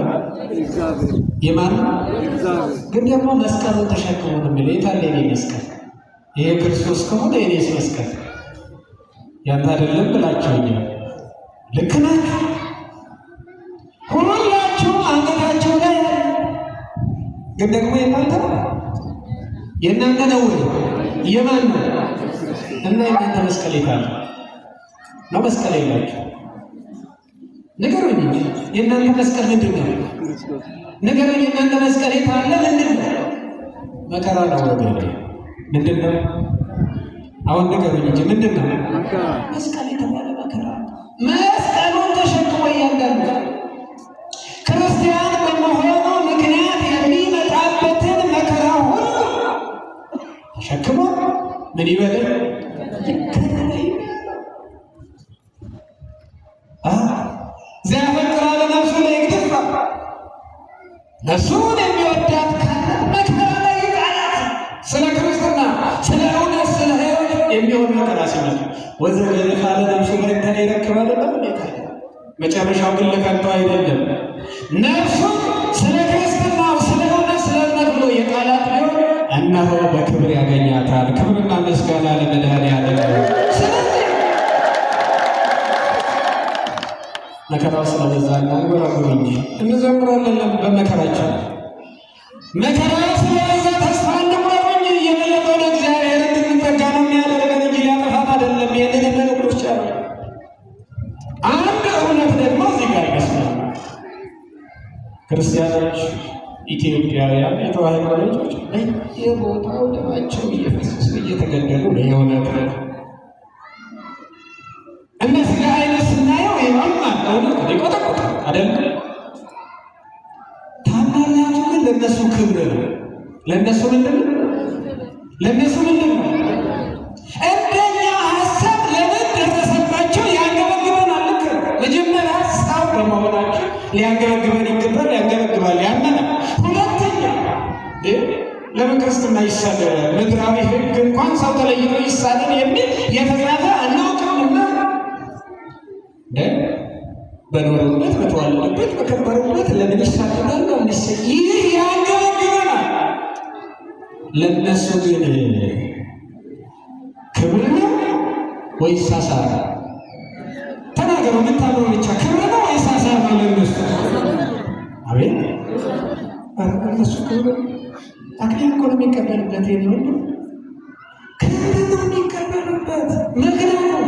ግን ደግሞ መስቀሉን ተሸክሞ ነው የሚለው። የታለ የኔ መስቀል? ይሄ ክርስቶስ ከሆነ የኔስ መስቀል ያንተ አይደለም ብላችሁኛል። ልክ ናችሁ። ሁላችሁም አንገታችሁ ላይ ግን ደግሞ የእናንተ የእናንተ ነው ወይ? የማን ነው? እና የእናንተ መስቀል የታለ ነው? መስቀል የላችሁ። ንገሩኝ እንጂ የእናንተ መስቀል ምንድን ነው? ንገሩኝ። የእናንተ መስቀል የታለ? ምንድን ነው? መከራ ነው ወገኔ። ምንድን ነው? አሁን ንገሩኝ እንጂ ምንድን ነው? መስቀል የተባለ መከራ። መስቀሉን ተሸክሞ እያንዳንዱ ክርስቲያን በመሆኑ ምክንያት የሚመጣበትን መከራ ሁሉ ተሸክሞ ምን ይበል? ዘያፈቅራ ለነፍሱ ለይግትፋ፣ ነፍሱን የሚወዳት መከራ ላይ ይጣላት። ስለ ክርስትና፣ ስለ እውነት፣ ስለ ሕይወት የሚሆን መከራ ሲመጣ ወዘገሪፋ ለነፍሱ በእንተን ይረክባል። መጨረሻው ግን ለከንቱ አይደለም። ነፍሱ ስለ ክርስትናው፣ ስለ እውነት፣ ስለ እምነት ብሎ የጣላት ቢሆን እነሆ በክብር ያገኛታል። ክብርና ምስጋና ለመድኃኔዓለም። ስለዚህ መከራው ስለበዛና ወራጉ እንጂ እንዘምራለን በመከራችን። መከራው ስለበዛ ተስፋ እንቁረጥ እንጂ የበለጠውን እግዚአብሔር እንድንጠጋ ነው የሚያደርገን እንጂ ሊያጠፋት አይደለም። ይህንን የምነግሮች ቻለ። አንድ እውነት ደግሞ እዚህ ጋር ይመስላል። ክርስቲያኖች፣ ኢትዮጵያውያን፣ የተዋሕዶ ልጆች በየቦታው ደማቸው እየፈሰሰ እየተገደሉ ነው። የእውነት እነዚህ አይነት ስናየው ይማማል እውነት ይቆጠቆጣ አይደለም። ታናላችሁ ግን ለእነሱ ክብር ነው። ለእነሱ ምንድን ነው? ለእነሱ ምንድን ነው? እንደኛ ሀሳብ ለምን ደረሰባቸው ያንገበግበናል። ልክ መጀመሪያ ሀሳብ በመሆናቸው ሊያንገበግበን ይገባል። ያንገበግባል፣ ያመናል። ሁለተኛ ለምን ክርስትና ይሳደዳል? ምድራዊ ሕግ እንኳን ሰው ተለይቶ ይሳደድ የሚል የተጻፈ አናውቅምና በኖሩበት በተዋለዱበት በከበሩበት ለምን ይሳደዳል? ይህ ያንገበግበናል። ለእነሱ ግን ክብር ነው ወይስ አሳር? ተናገሩ። የምታምኑ ብቻ ክብር ነው ወይስ አሳር ነው ለእነሱ? አቤት እነሱ ክብር አክሊል እኮ ነው የሚቀበልበት። የሚሆን ክብር ነው የሚቀበልበት። ምክንያቱም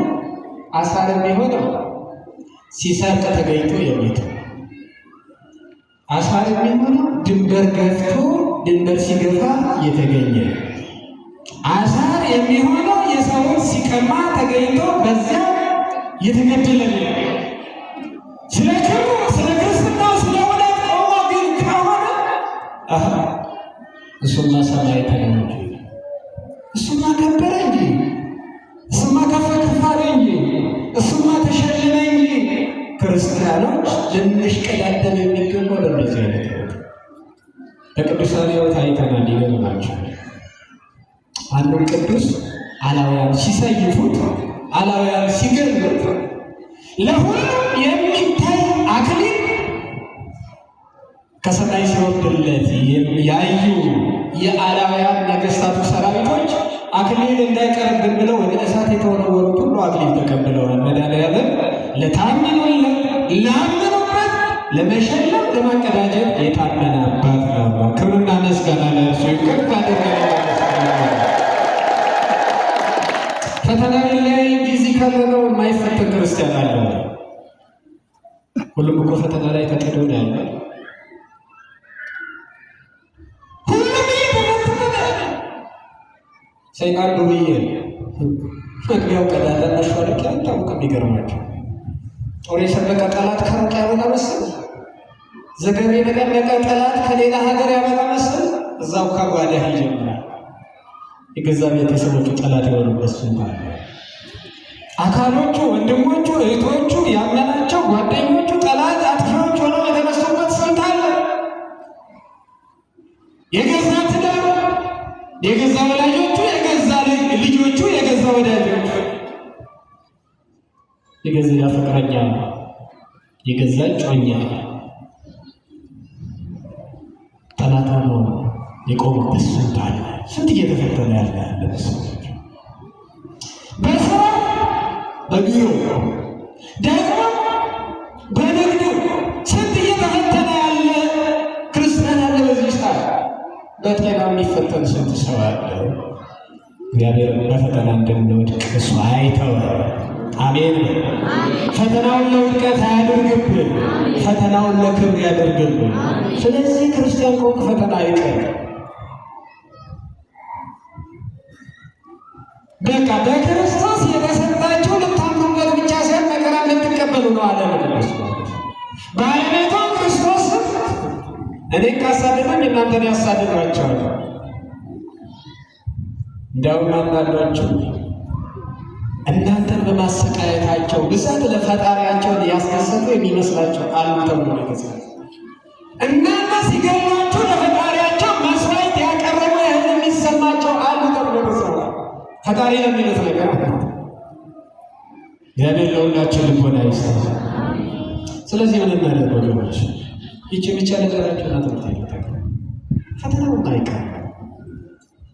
አሳር የሚሆነው ሲሰርቅ ተገኝቶ የሚተው፣ አሳር የሚሆነው ድንበር ገፍቶ ድንበር ሲገፋ የተገኘ፣ አሳር የሚሆነው የሰውን ሲቀማ ተገኝቶ በዚያ የተገደለ ነው። ስለ ክብሩ ስለ ክርስትናው ስለ ወዳጅ ቆሞ ግን ከሆነ እሱማ ሰማይ ተገኘ፣ እሱማ ከበረ እንጂ፣ እሱማ ከፍ ከፍ አለ እንጂ፣ እሱማ ተሸለመ እንጂ። ክርስቲያኖች ልንሽቀዳደም የሚገባው ለዚህ አይነት ህይወት በቅዱሳን ህይወት አይተናል። ይገርማቸው አንዱን ቅዱስ አላውያን ሲሰይፉት፣ አላውያን ሲገድሉት ለሁሉም የሚታይ አክሊል ከሰማይ ሲወርድለት ያዩ የአላውያን ነገስታቱ ሰራዊቶች አክሊል እንዳይቀርብን ብለው ወደ እሳት የተወረወሩት ሁሉ አክሊል ተቀብለዋል። መድኃኒዓለም ለታመኑለት ላመኑበት ለመሸለም ለማቀዳጀት የታመነ አባት ነው። ክብርና ምስጋና ለእርሱ ይሁን። ፈተና ላይ ጊዜ ካለነው የማይፈተን ክርስቲያን አለ? ሁሉም እኮ ፈተና ላይ ተጥዶ ነው ያለው። ሰይጣን ዱርዬ መግቢያው ቀዳዳ መሿለቂያ አይታወቅም። ይገርማቸው ጦር የሰበቀ ጠላት ከሩቅ ያበላ መስል፣ ዘገብ የነቀነቀ ጠላት ከሌላ ሀገር ያበላ መስል እዛው ከጓዳ ይጀምራል። የገዛ ቤተሰቦቹ ጠላት የሆኑበት ስንት አካሎቹ፣ ወንድሞቹ፣ እህቶቹ፣ ያመናቸው ጓደኞቹ ጠላት አጥፊዎች ሆነው የተነሱበት ስንት አለ። የገዛ ትዳሩ፣ የገዛ ወላጆቹ፣ የገዛ ልጆቹ፣ የገዛ ወዳጆቹ፣ የገዛ ፍቅረኛ፣ የገዛ ጮኛ ጠላት ሆነው የቆሙበት ስንት አለ። ስንት እየተፈተነ ያለ ሰዎች በስራ በቢሮ ደግሞ በንግዱ ስንት እየተፈተነ ያለ ክርስቲያን አለ። በዚህ ሰዓት በጤና የሚፈተን ስንት ሰው አለ። እግዚአብሔር በፈተና እንድንወድቅ እሱ አይተወን። አሜን። ፈተናውን ለውድቀት አያደርግብን፣ ፈተናውን ለክብር ያደርግብን። ስለዚህ ክርስቲያን ከሆኑ ፈተና አይቀርም። በቃ በክርስቶስ የተሰጣችሁ ልታምኑበት ብቻ ሳይሆን መከራ ልትቀበሉ ነው አለ ቅዱስ ጳውሎስ። ባለቤቱ ክርስቶስ እኔን ካሳደዱኝ እናንተን ያሳድዷቸዋል። እንዲያውም አንዳንዶቹ እናንተን በማሰቃየታቸው ብዛት ለፈጣሪያቸውን ያስደሰቱ የሚመስላቸው አሉ ተብሎ ይገዛል። እናንተ ሲገሏቸው ለፈጣሪያቸው መስዋዕት ያቀረበ ያህል የሚሰማቸው አሉ ተብሎ ይገዛል። ፈጣሪ ለሚሉት ነገር እግዚአብሔር ለሁላችን ልቦና ይስጥ። ስለዚህ ምን እናደርግ ወገኖች? ይቺ ብቻ ነገራችሁና ትምህርት ይልታል። ፈተናው አይቀር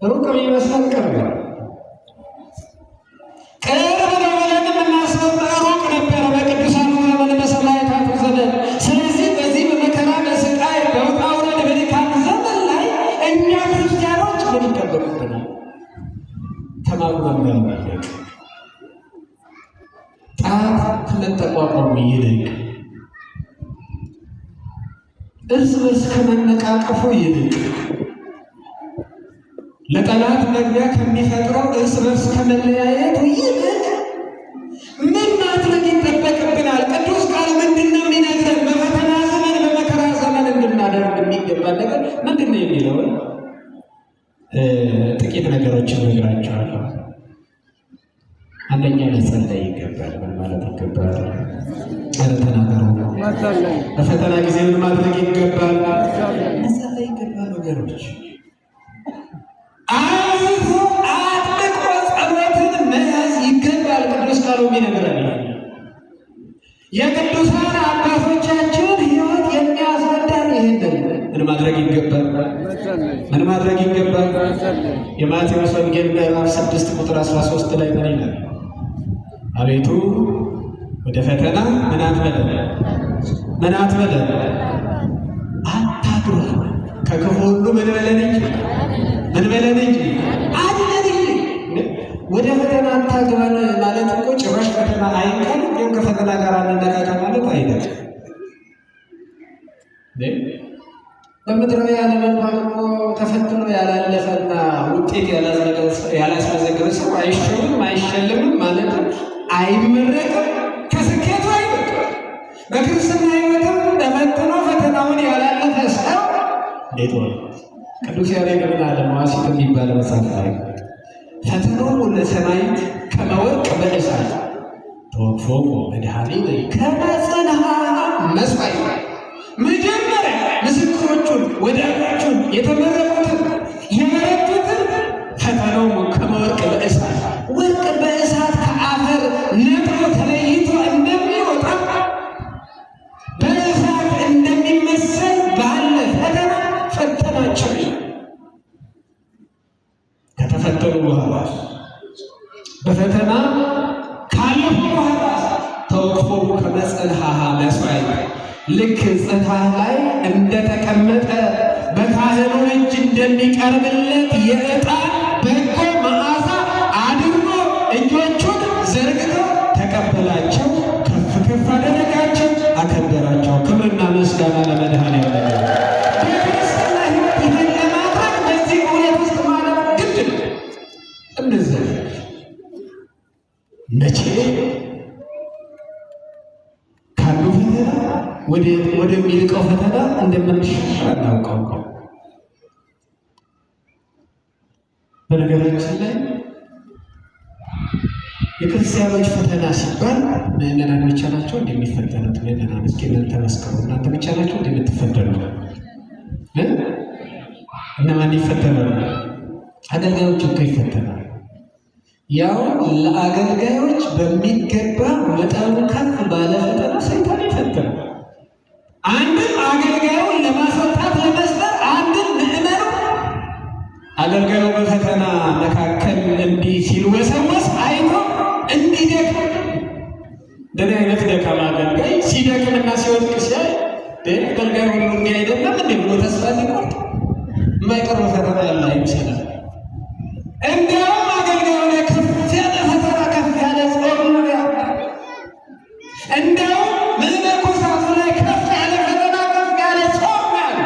ሩቅ የሚመስለን ቅርብ ነው። ቅርብ ነው ብለን የምናስበው ሩቅ ነበረ በቅዱሳኑ ዘመን በሰማዕታቱ ዘመን። ስለዚህ በዚህ በመከራ በስቃይ በውጣ ውረድ በድካም ዘመን ላይ እኛ ክርስቲያኖች ምን ይጠበቅብናል? ተማምነን መመለክ፣ ጣት ከመጠቋቋም ይልቅ እርስ በርስ ከመነቃቀፉ ይልቅ ለጠላት መግቢያ ከሚፈጥረው እርስ በርስ ከመለያየቱ ይልቅ ምን ማድረግ ይጠበቅብናል? ቅዱስ ቃል ምንድን ነው የሚነግረን? በፈተና ዘመን በመከራ ዘመን እንድናደርግ የሚገባ ነገር ምንድን ነው የሚለውን ጥቂት ነገሮችን ነግራቸዋለሁ። አንደኛ መጸለይ ይገባል። ምን ማለት ይገባል? ኧረ ተናገሩ። በፈተና ጊዜ ምን ማድረግ ይገባል? መጸለይ ይገባል። ወገኖች አብዝቶ አጥብቆ ጸሎትን መያዝ ይገባል። ቅዱስ ቃሉ የሚነግረን የቅዱሳን አባቶቻችን ሕይወት የሚያስረዳን ይህንን ምን ማድረግ ይገባል? ምን ማድረግ ይገባል? የማቴዎስ ወንጌል ምዕራፍ 6 ቁጥር 13 ላይ ምን ይላል? አቤቱ ወደ ፈተና ምን አትበለን፣ ምን አትበለን፣ አታግባን፣ ከክፉ ሁሉ ምን በለን እንጂ፣ ምን በለን እንጂ አድነን እንጂ። ወደ ፈተና አታግባን ማለት እኮ ጭራሽ ፈተና አይንካል፣ ወይም ከፈተና ጋር አንነካካ ማለት አይደለም። በምድራዊ ዓለም እንኳን እኮ ተፈትኖ ያላለፈና ውጤት ያላስመዘገበ ሰው አይሾምም፣ አይሸልምም ማለት አይመረቅም፣ ከስኬቱ አይበቅም። በክርስትና ሕይወትም ተፈትኖ ፈተናውን ያላለፈ ሰው እንዴት ሆነ? ቅዱስ ያሬድ ምን አለ? መዋሥዕት የሚባል መጽሐፍ ላይ ፈተናው ለሰማዕት ከመወርቅ በእሳት ተወክፎሙ መድኃኒነ ከመ ጽንሐ መስዋዕት። መጀመሪያ ምስክሮቹን ወዳጆቹን የተመረጡትን የመረጡትን ፈተናው ከመወርቅ በእሳት ወርቅ በእሳት ከአፈር ነጥሮ ተለይቶ እንደሚወጣ በእሳት እንደሚመሰል ባለ ፈተና ፈተናቸው። ከተፈተኑ በኋላ በፈተና ካለፉ በኋላ ተወክፎሙ ከመ ጽንሐ መስዋዕት ልክ ጽንሐ ላይ እንደተቀመጠ በካህኑ እጅ እንደሚቀርብለት የዕጣን በጎ መዓዛ አድርጎ እጆቹን ዘርግቶ ተቀበላቸው፣ ከፍ ከፍ አደረጋቸው፣ አከበራቸው። ክብርና ምስጋና ለመድኃኔዓለም። በክርስትና ሕይወት ይህን ለማድረግ በዚህ እውነት ውስጥ ማለት ግድ ነው። እንደዚህ መቼ ካሉ ፈተና ወደሚልቀው ፈተና እንደምንሻሻል አናውቀው። በነገራችን ላይ የክርስቲያኖች ፈተና ሲባል ምዕመናን ብቻ ናቸው እንደሚፈተኑት? ምዕመናን እስኪ እናንተ መስክሩ። እናንተ ብቻ ናቸው እንደምትፈተኑት? እነማን ይፈተናሉ? አገልጋዮች እኮ ይፈተናሉ። ያው ለአገልጋዮች በሚገባ መጠኑ ከፍ ባለ ፈተና ሰይጣን ይፈተናል። አንድም አገልጋዩን ለማስወጣት ለመስጠት፣ አንድም ምዕመኑ አገልጋዩ በፈተና መካከል እንዲህ ሲልወሰወስ አይቶ እንዲደክም። እንደዚህ አይነት ደካማ አገልጋይ ሲደክምና ሲወድቅ ሲያይ አገልጋዩ ሁሉ እንዲህ አይደለም እንዲህ ብሎ ተስፋ ሊቆርጥ የማይቀር ፈተና ያለ ይመስላል። እንዲያውም አገልጋዩ ላይ ከፍ ያለ ፈተና፣ ከፍ ያለ ጾም ነው ያለ። እንዲያውም መነኮሳቱ ላይ ከፍ ያለ ፈተና፣ ከፍ ያለ ጾም ነው ያለ።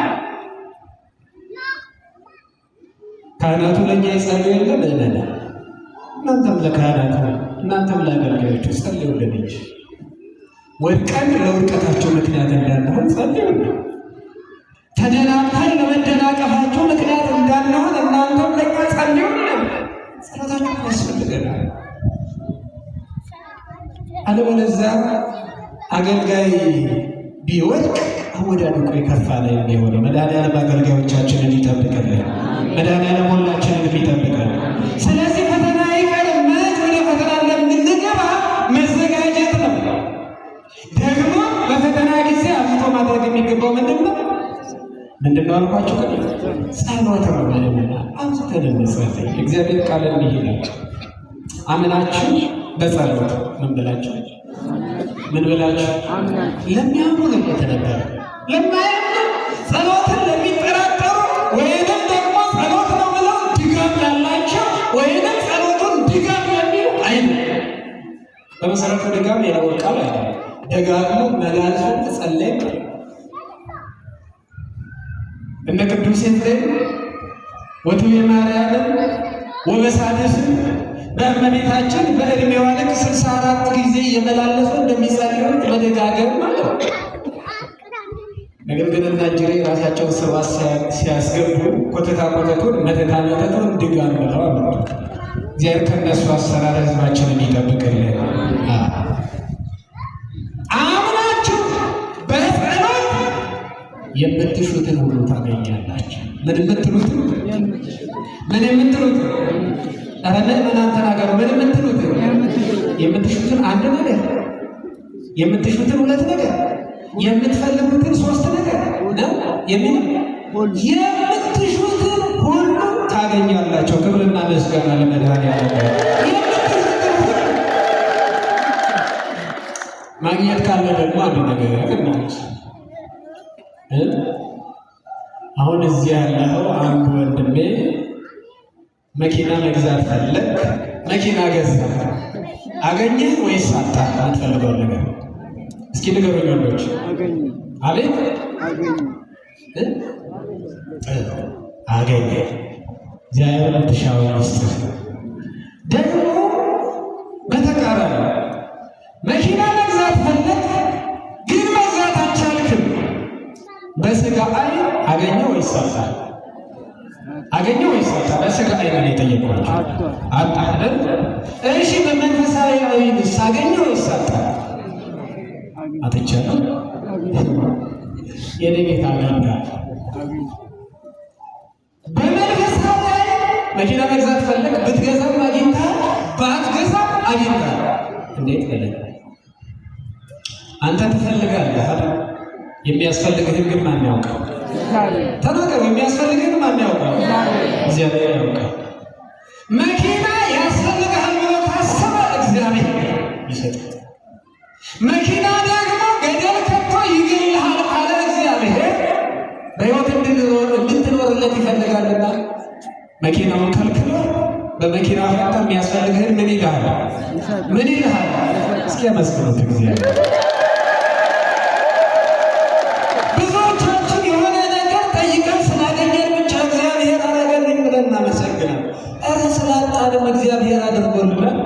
ካህናቱ ለእኛ ይጸልዩ የለ ምዕመና? እናንተም ለካህናቱ እናንተም ለአገልጋዮቹ ጸልዩልን እንጂ ወድቀን ለውድቀታቸው ምክንያት እንዳንሆን ጸልዩልን። ተደናቅፈን ለመደናቀፋቸው ምክንያት እንዳንሆን እናንተም ለእኛ ጸልዩልን። ጸሎታችሁ ያስፈልገናል። አለበለዚያ አገልጋይ ቢወድቅ አወዳድቆ የከፋ ነው የሚሆነው። መድኃኔዓለም አገልጋዮቻችንን ይጠብቅልን። መድኃኔዓለም ሁላችንን ይጠብቅልን። ስለዚህ ፈተና አይቀርም። ወደ ፈተና እንደምንገባ መዘጋጀት ነው። ደግሞ በፈተና ጊዜ አብዝቶ ማድረግ የሚገባው ምንድን ነው? አልኳቸው? ጸሎት ነው። አብዝተን እንጸልይ። እግዚአብሔር ቃል እንዲህ ይላል፣ አምናችሁ በጸሎት ምን ብላችሁ ለሚያምኑ ነው የተነገረ። ለማያምኑ ጸሎትን ለሚጠራጠሩ ወይንም ደግሞ ጸሎት ነው ብለው ድጋም ያላቸው ወይንም ጸሎቱን ድጋም የሚሉ አይደለም። በመሰረቱ ድጋም የለወጥ ቃል አይደለም። ደጋግሞ መላልሶ ተጸለይ። እነ ቅዱስ ኤፍሬም ወትቤ ማርያምን ወበሳድስ በእመቤታችን በዕድሜዋ ልክ 64 ጊዜ የመላለሱ እንደሚጸልዩት መደጋገም ማለት ነው። ነገር ግን እናጅሬ ራሳቸውን ስርዓት ሲያስገቡ ኮተታ ኮተቱን መተታ መተቱን ድጋም ብለው አመጡ። እግዚአብሔር ከእነሱ አሰራር ህዝባችንን ይጠብቅልን። አምናችሁ በጸሎት የምትሹትን ሁሉ ታገኛላችሁ። ምን የምትሉት ኧረ ምዕመናን ተናገሩ። ምን የምትሉት? የምትሹትን አንድ ነገር፣ የምትሹትን ሁለት ነገር፣ የምትፈልጉትን ሶስት ነገር ነው። የሚል የምትሹትን ሁሉ ታገኛላቸው። ክብርና ምስጋና ለመድኃኒዓለም። ማግኘት ካለ ደግሞ አንድ ነገር እናንስ። አሁን እዚህ ያለው አንድ ወንድሜ መኪና መግዛት ፈለግ፣ መኪና ገዛ። አገኘህ ወይስ አጣ? የምትፈልገው ነገር እስኪ ንገሩኝ ወንዶች። አቤት አገኘ። እግዚአብሔር ትሻው ይስጥህ። ደግሞ በተቃራኒ መኪና መግዛት ፈለግ፣ ግን መግዛት አልቻልክም። በስጋ አይን አገኘ ወይስ አጣ? አገኘ ወይስ አጣ? በስጋ አይን ነው የጠየኳቸው። አጣ አይደል? እሺ በመንፈሳዊ አይንስ አገኘ ወይስ አጣ? አጥቻለሁ። የኔ ጌታ አገኘ። በመንፈሳዊ መኪና መግዛት ፈለግ፣ ብትገዛም አግኝተሃል፣ ባትገዛም አግኝተሃል። እንዴት ፈለግ? አንተ ትፈልጋለህ አይደል? የሚያስፈልግህን ግን ማን ያውቃል? ተናገር። የሚያስፈልግህን ማን ያውቃል? እግዚአብሔር ያውቃል። መኪና ያስፈልግሃል ብሎ ካሰበ እግዚአብሔር ይሰጣል። መኪና ደግሞ ገደል ከቶ ይገልሃል ካለ እግዚአብሔር በሕይወት እንድትኖርለት ይፈልጋልና መኪናውን ከልክሎ በመኪና ፈንታ የሚያስፈልግህን ምን ይልሃል? ምን ይልሃል? እስኪ ያመስግኑት እግዚአብሔር። ብዙዎቻችን የሆነ ነገር ጠይቀን ስላገኘን ብቻ እግዚአብሔር አደረገልኝ ብለን እናመሰግናል። ኧረ ስላጣንም እግዚአብሔር አድርጎልናል።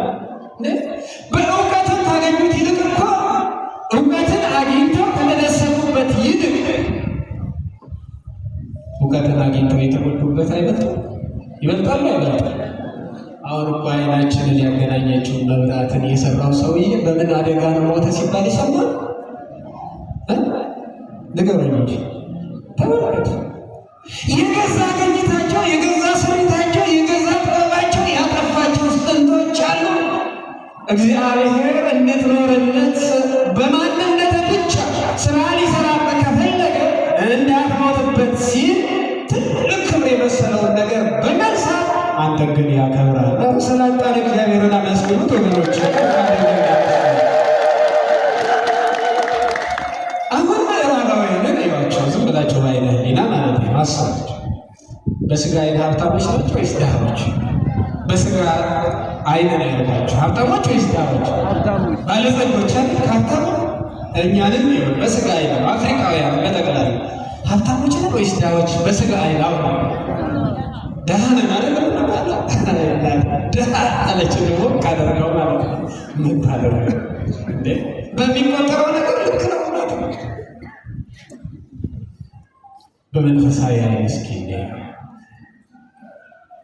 በእውቀትን ካገኙት ይልቅ እኮ እውቀትን አግኝተው ከተደሰቱበት ይልቅ እውቀትን አግኝተው የተጎዱበት አይበልጥም? ይበልጣሉ? አይበልጥም? አሁን እኮ አይናችንን ያገናኘችውን መብራትን የሰራው ሰውዬ በምን አደጋ ነው ሞተ ሲባል ይሰማል? ንገሩኝ እንጂ ተመልከቱ። የገዛ ግኝታቸው፣ የገዛ ስሜታቸው፣ የገዛ ጥበባቸው ያጠፋቸው ስንቶች አሉ። እግዚአብሔር እንድትኖርለት በማንነት ብቻ ስራ ሊሰራበት ከፈለገ እንዳትሞትበት ሲል ትልቅ ክብር የመሰለውን ነገር በመርሳት አንተ ግን ያከብራል። ስላጣን እግዚአብሔርን አመስግኑት ወገኖች። አሁን ምዕራባውያንን እዩዋቸው፣ ዝም ብላቸው በዓይነ ሕሊና ማለት ነው። አስባቸው። በስጋ አይን ሀብታሞች ናቸው ወይስ ድሃዎች? በስጋ አይን ነው ያልኳቸው። ሀብታሞች ወይስ ድሃዎች? ባለጸጎች አይደል? ሀብታም እኛንም ይሁን በስጋ አይን ነው። አፍሪካውያን በጠቅላላ ሀብታሞች ነን ወይስ ድሃዎች? በስጋ አይን አሁን ድሃ ነን አይደል? ድሃ አለች ደግሞ ካደረገው ማለት ነው። ምን ታደርገው እንዴ? በሚቆጠረው ነገር ልክ ነው ማለት ነው። በመንፈሳዊ አይን እስኪ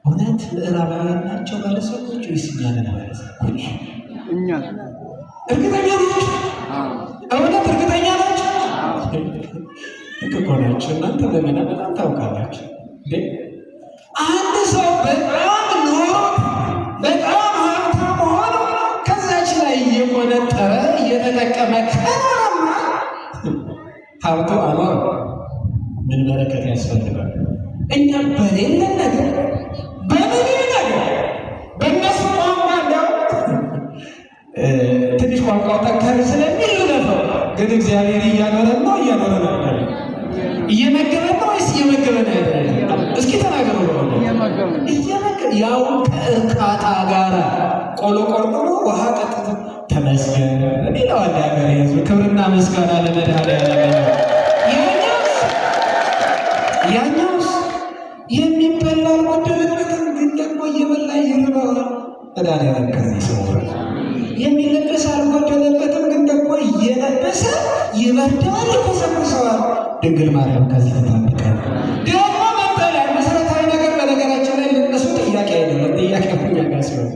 እውነት ምዕራባውያን ናቸው ባለጸጎች ወይስ እኛ ነን ባለጸጎች? እኛ እርግጠኛ ናቸው? እውነት እርግጠኛ ናቸው? ልክ እኮ ናቸው። እናንተ በመና በጣም ታውቃላችሁ። አንድ ሰው በጣም ኖሮ በጣም ሀብታም ሆኖ ከዛች ላይ እየቆነጠረ እየተጠቀመ ከኖረማ ሀብቱ አኖር ምን በረከት ያስፈልጋል? እኛ በሌለን ነገር በምንም ነገር በእነሱ ቋንቋ እንዲያው ትንሽ ቋንቋው ጠንከር ስለሚል ልለፈው፣ ግን እግዚአብሔር እያኖረን ነው እያኖረን ነበር። እየመገበን ነው ወይስ እየመገበን አይደለም? እስኪ ተናገሩ። ያው ከእርካታ ጋር ቆሎ ቆርቆሮ ውሃ ጠጥቶ ተመስገን ይለዋል ያገር ሕዝብ። ክብርና ምስጋና ለመድኃኒዓለም። ያኛውስ የሚበላ አልጎደለበትም፣ ግን ደግሞ እየበላ ይርበዋል። መድኃኒዓለም ከዚህ ሰው የሚለበስ አልጎደለበትም፣ ግን ደግሞ እየለበሰ ይበርደዋል፣ ይኮሰኩሰዋል። ድንግል ማርያም ከዚህ ተጠብቀን። ደግሞ መጠለያ መሰረታዊ ነገር በነገራችን ላይ ለነሱ ጥያቄ አይደለም፣ ጥያቄ ሁኛ ጋር ሲሆን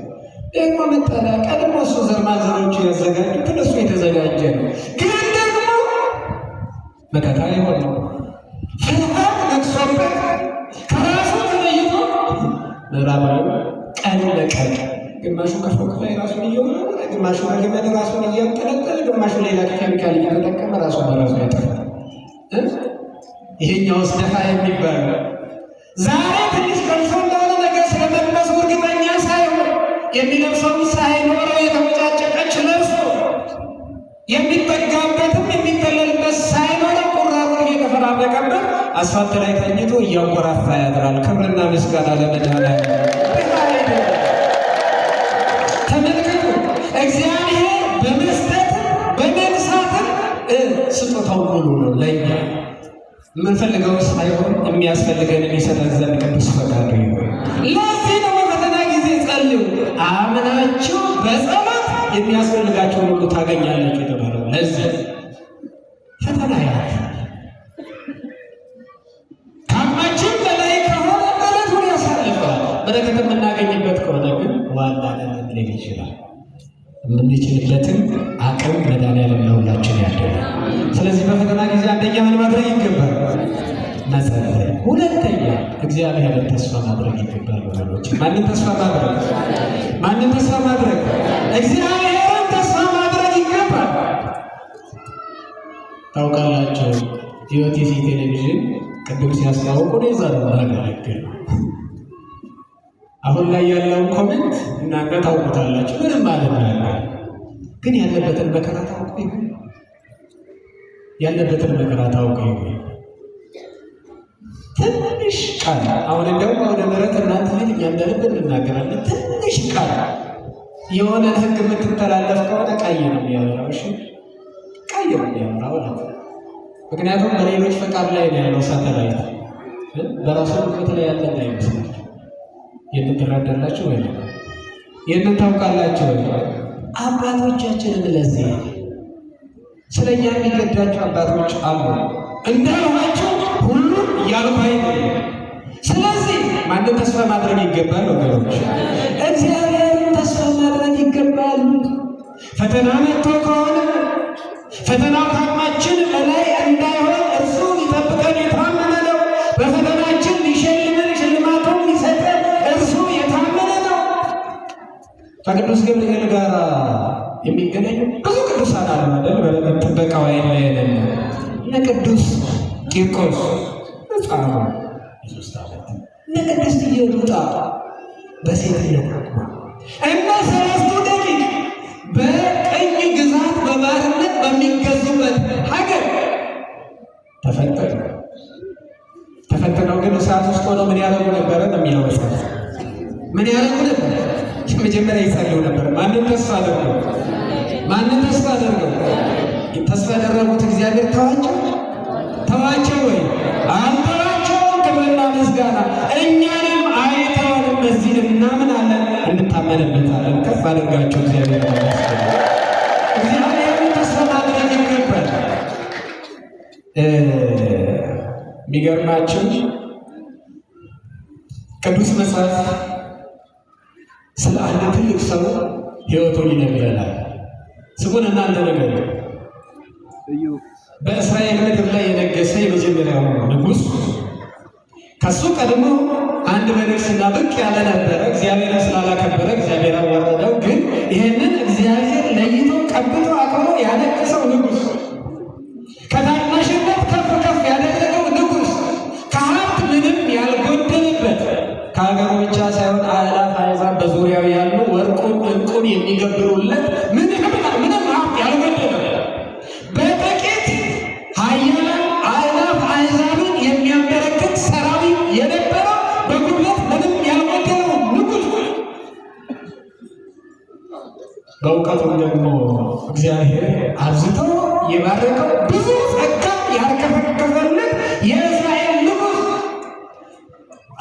ደግሞ መጠለያ ቀድሞ እሱ ዘር ማንዘሮቹ ያዘጋጁት እነሱ የተዘጋጀ ነው። ግን ደግሞ መከታ የሆነ ፍርሃት ነግሶበት ከራሱ ተለይቶ ምዕራባዊ ቀን ለቀን ግማሹ ከፎቅ ላይ ራሱን እየወረደ፣ ግማሹ በገመድ ራሱን እያንጠለጠለ፣ ግማሹ ሌላ ኬሚካል እየተጠቀመ ራሱ በራሱ ያጠፋል። ይሄኛውስ ደሃ የሚባለው ዛሬ ትንሽ ቀርሶ እንደሆነ ነገር ስለመልበሱ እርግጠኛ ሳይሆን የሚለብሰው ሳይኖረው የተመጫጨቀች ለብሶ የሚጠጋበትም የሚጠለልበት ሳይኖረው ቁራሩን እየተፈራረቀበት አስፋልት ላይ ተኝቶ እያንኮራፋ ያድራል። ክብርና ምስጋና ለመድኃኒዓለም። ተመልከቱ፣ እግዚአብሔር በመስጠት በመንሳትም ስጦታው ሙሉ ነው። ለእኛ የምንፈልገው ሳይሆን የሚያስፈልገን የሚሰጠን ዘንድ ቅዱስ ፈቃዱ ይሆን። ለዚህ ነው በፈተና ጊዜ ጸልዩ፣ አምናችሁ በጸሎት የሚያስፈልጋቸውን ሁሉ ታገኛላችሁ የተባለው። ለዚህ ፈተና ያለ ከአቅማችን በላይ ከሆነ ዕለቱን ያሳልፋል። በረከት የምናገኝበት ከሆነ ግን ዋና ለምን ሊል ይችላል። የምንችልበትን አቅም መድኃኒዓለም ለሁላችን ያደለ። ስለዚህ በፈተና ጊዜ አንደኛ ምን ማድረግ ይገባል? መጸለይ። ሁለተኛ እግዚአብሔርን ተስፋ ማድረግ ይገባል። ወገኖች ማንን ተስፋ ማድረግ? ማንን ተስፋ ማድረግ? እግዚአብሔርን ተስፋ ማድረግ ይገባል። ታውቃላችሁ ኢኦቲቪ ቴሌቪዥን ቅድም ሲያስተዋውቁ እዛ ነው ማገለግል። አሁን ላይ ያለውን ኮሜንት እናንተ ታውቁታላችሁ። ምንም ማለት ነው፣ ግን ያለበትን መከራ ታውቁ ይሁን ያለበትን መከራ ታውቁ ይሁን ትንሽ ቃል አሁን እንደውም ወደ ምሕረት እናንተ ፊት እያንዳንድ እንናገራለን። ትንሽ ቃል የሆነ ሕግ የምትተላለፍ ከሆነ ቀይ ነው የሚያወራው። እሺ ቀይ ነው የሚያወራው ማለት ነው። ምክንያቱም በሌሎች ፈቃድ ላይ ነው ያለው ሳተላይት በራሱ ቦታ ላይ ያለ አይመስልም። የምትረዳላችሁ ወይ? ይህንን ታውቃላችሁ ወይ? አባቶቻችንን ለዚህ ስለኛ የሚገዳቸው አባቶች አሉ እንዳልኋቸው ሁሉ ያልፋይ። ስለዚህ ማንን ተስፋ ማድረግ ይገባል ወገኖች? እግዚአብሔርን ተስፋ ማድረግ ይገባል። ፈተና መጥቶ ከሆነ ፈተናው ከአቅማችን በላይ እንዳይሆን እርሱ ሊጠብቀን የታመነ ነው። በፈተናችን ሊሸልመን ሽልማቱን ሊሰጠን እርሱ የታመነ ነው። ከቅዱስ ገብርኤል ጋር የሚገናኙ ብዙ ቅዱሳን አሉ አይደል? በረከት ጥበቃው አይለየን። እነ ቅዱስ ቂርቆስ ሕፃኑ የ3 ዓመት፣ እነ ቅድስት ኢዮሉጣ በሴትነት እነ ሰለስቱ ደቂቅ በቅኝ ግዛት በባርነት በሚገዙበት ሀገር ተፈተነው ግን እሳት ውስጥ ሆነው ምን ያደርጉ ነበረ ነው የሚለው እሳት። ምን ያደርጉ ነበር? መጀመሪያ ይጸልዩ ነበር። ማንን ተስፋ አደረገው? ማንን ተስፋ አደረገው? ተስፋ ያደረጉት እግዚአብሔር ተዋቸው ወይ? አልተዋቸውም። ክብርና ምስጋና እኛንም አይተውንም። በዚህ እናምናለን፣ እንታመንበታለን። ከፍ አድርጋቸው እግዚአብሔር እግዚአብሔርን ተስፋ ማድረግ ይገባል። የሚገርማችሁ ቅዱስ መጽሐፍ ስለ አንድ ትልቅ ሰው ሕይወቱን ይነግረናል። ስሙን እናንተ ነገር በእስራኤል ምድር ላይ የነገሰ የመጀመሪያው ንጉሥ ከሱ ቀድሞ አንድ በንግስና ብቅ ያለ ነበረ። እግዚአብሔርን ስላላከበረ እግዚአብሔር አዋረደው። ግን ይህንን እግዚአብሔር ለይቶ ቀብቶ አክብሮ ያነገሰው ንጉሥ፣ ከታናሽነት ከፍ ከፍ ያደረገው ንጉሥ፣ ከሀብት ምንም ያልጎደለበት፣ ከሀገሩ ብቻ ሳይሆን አእላፍ አሕዛብ በዙሪያው ያሉ ወርቁን ዕንቁን የሚገብሩለት ምንም ሀብት ያልጎደለበት፣ በጥቂት ኃያላን አእላፍ አሕዛብን የሚያንበረክት ሰራዊት የነበረው፣ በጉልበት ምንም ያልጎደለው ንጉሥ፣ በእውቀቱም ደግሞ እግዚአብሔር አብዝቶ የባረከው ብዙ ጸጋ ያርከፈከፈለት የእስራኤል ንጉሥ።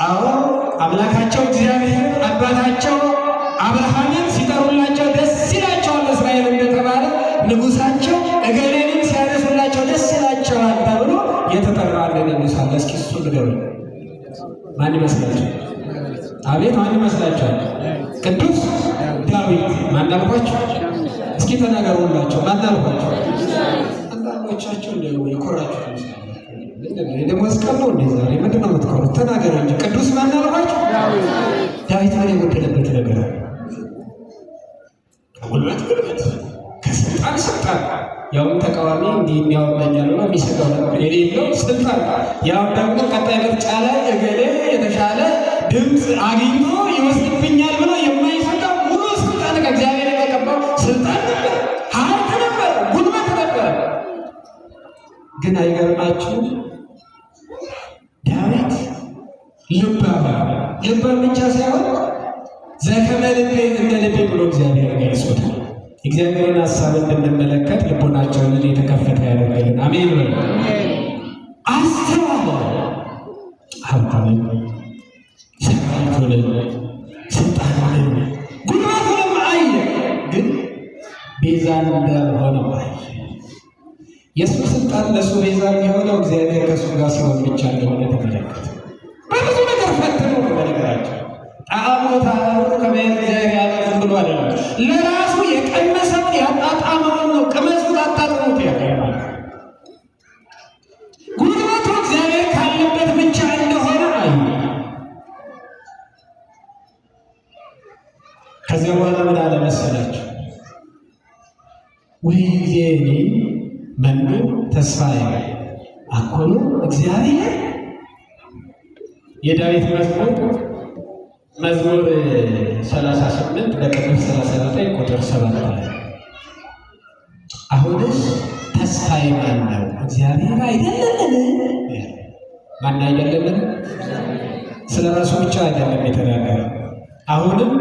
አሁን አምላካቸው እግዚአብሔር አባታቸው አብርሃምን ሲጠሩላቸው ደስ ይላቸዋል እስራኤል እንደተባለ፣ ንጉሳቸው እገሌንም ሲያነሱላቸው ደስ ይላቸዋል ተብሎ የተጠራለ ንጉሥ አለ። እስኪ እሱ ንገሩ። ማን ይመስላችኋል? አቤት ማን ይመስላችኋል? ቅዱስ ዳዊት። ማን አልኳቸው? እስኪ ተናገሩላቸው። ማን አልኳቸው? አንዳንዶቻቸው የኮራችሁ ደግሞ እስቀለው እንደ ዛሬ ምንድን ነው የምትኮሩት? ተናገሩ እንጂ። ቅዱስ ማን አልኳቸው? ዳዊት ምን የጎደለበት ነገር? ከጉልበት ጉልበት፣ ከስልጣን ስልጣን ያውም ተቃዋሚ እንዲህ የሚያወጣኛል ብሎ የሚሰጠው ነበር የሌለው ስልጣን። ያው ደግሞ ቀጣይ ምርጫ ላይ እገሌ የተሻለ ድምፅ አግኝቶ ይወስድብኛል ብሎ የማይሰጠው ሙሉ ስልጣን ከእግዚአብሔር የተቀባው ስልጣን ነበር፣ ሀብት ነበር፣ ጉልበት ነበር። ግን አይገርማችሁ ዳዊት ልባም ብቻ ሳይሆን ዘከመ ልቤ እንደ ልቤ ብሎ እግዚአብሔር ገልጾታል። እግዚአብሔርን ሀሳብ እንድንመለከት ልቦናቸውን የተከፈተ ያደርግልን። አሜን በሉ። አስተዋለ፣ ሀብቱንም፣ ሰራዊቱንም፣ ስልጣኑንም፣ ጉልበቱንም አየ። ግን ቤዛ እንዳልሆነ አየ። የእሱ ስልጣን ለእሱ ቤዛ የሚሆነው እግዚአብሔር ከእሱ ጋር ሲሆን ብቻ እንደሆነ ተመለከተ። በብዙ ነገር ፈትኖ በነገራቸው ጣዕሞታ ከመሄድ እግዚአብሔር ያለዝም ብሎ አይደለም፣ ለራሱ የቀመሰውን ያጣጣመውን ነው። ቅመሱት አጣጥሙት ያቀርባል። ጉልበቱ እግዚአብሔር ካለበት ብቻ እንደሆነ አይ። ከዚያ በኋላ ምን አለ መሰላችሁ? ወይኔ መኑ ተስፋዬ አኮኑ እግዚአብሔር። የዳዊት መዝሙር 38 በቅንፍ 39 ቁጥር 7 ላይ አሁንስ ተስፋዬ ማን ነው? እግዚአብሔር አይደለምን? ማን አይደለምን? ስለ ራሱ ብቻ አይደለም የተናገረው። አሁንም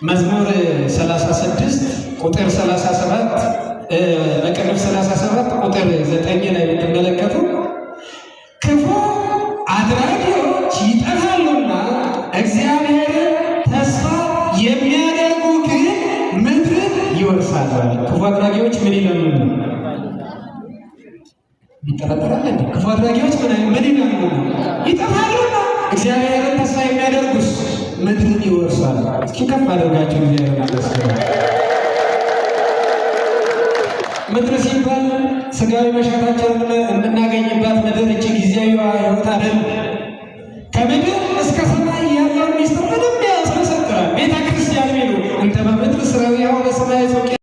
መዝሙር 36 ቁጥር 37 በቅንፍ 37 ቁጥር 9 ላይ ብትመለከቱ ክፉ አድራጊዎች ይጠፋሉና እግዚአብሔርን ተስፋ የሚያደርጉ ግን ምድርን ይወርሳሉ። ክፉ አድራጊዎች ምን ይላሉ? ይጠራጠራል እንዴ? ክፉ አድራጊዎች ምን ይላሉ? ይጠፋሉና እግዚአብሔርን ተስፋ የሚያደርጉስ ምድርን ይወርሳሉ። እስኪ ከፍ አድርጋችሁ እግዚአብሔርን አመስግኑ። ምድር ሲባል ስጋዊ መሻታችንን የምናገኝባት ምድር እቺ ጊዜያዊ ሕይወት አይደለም። ከምድር እስከ ሰማይ ያለውን ሚስጥር በደንብ ያስመሰክራል ቤተ ክርስቲያን ሚሉ እንተ በምድር ስራዊ በሰማይ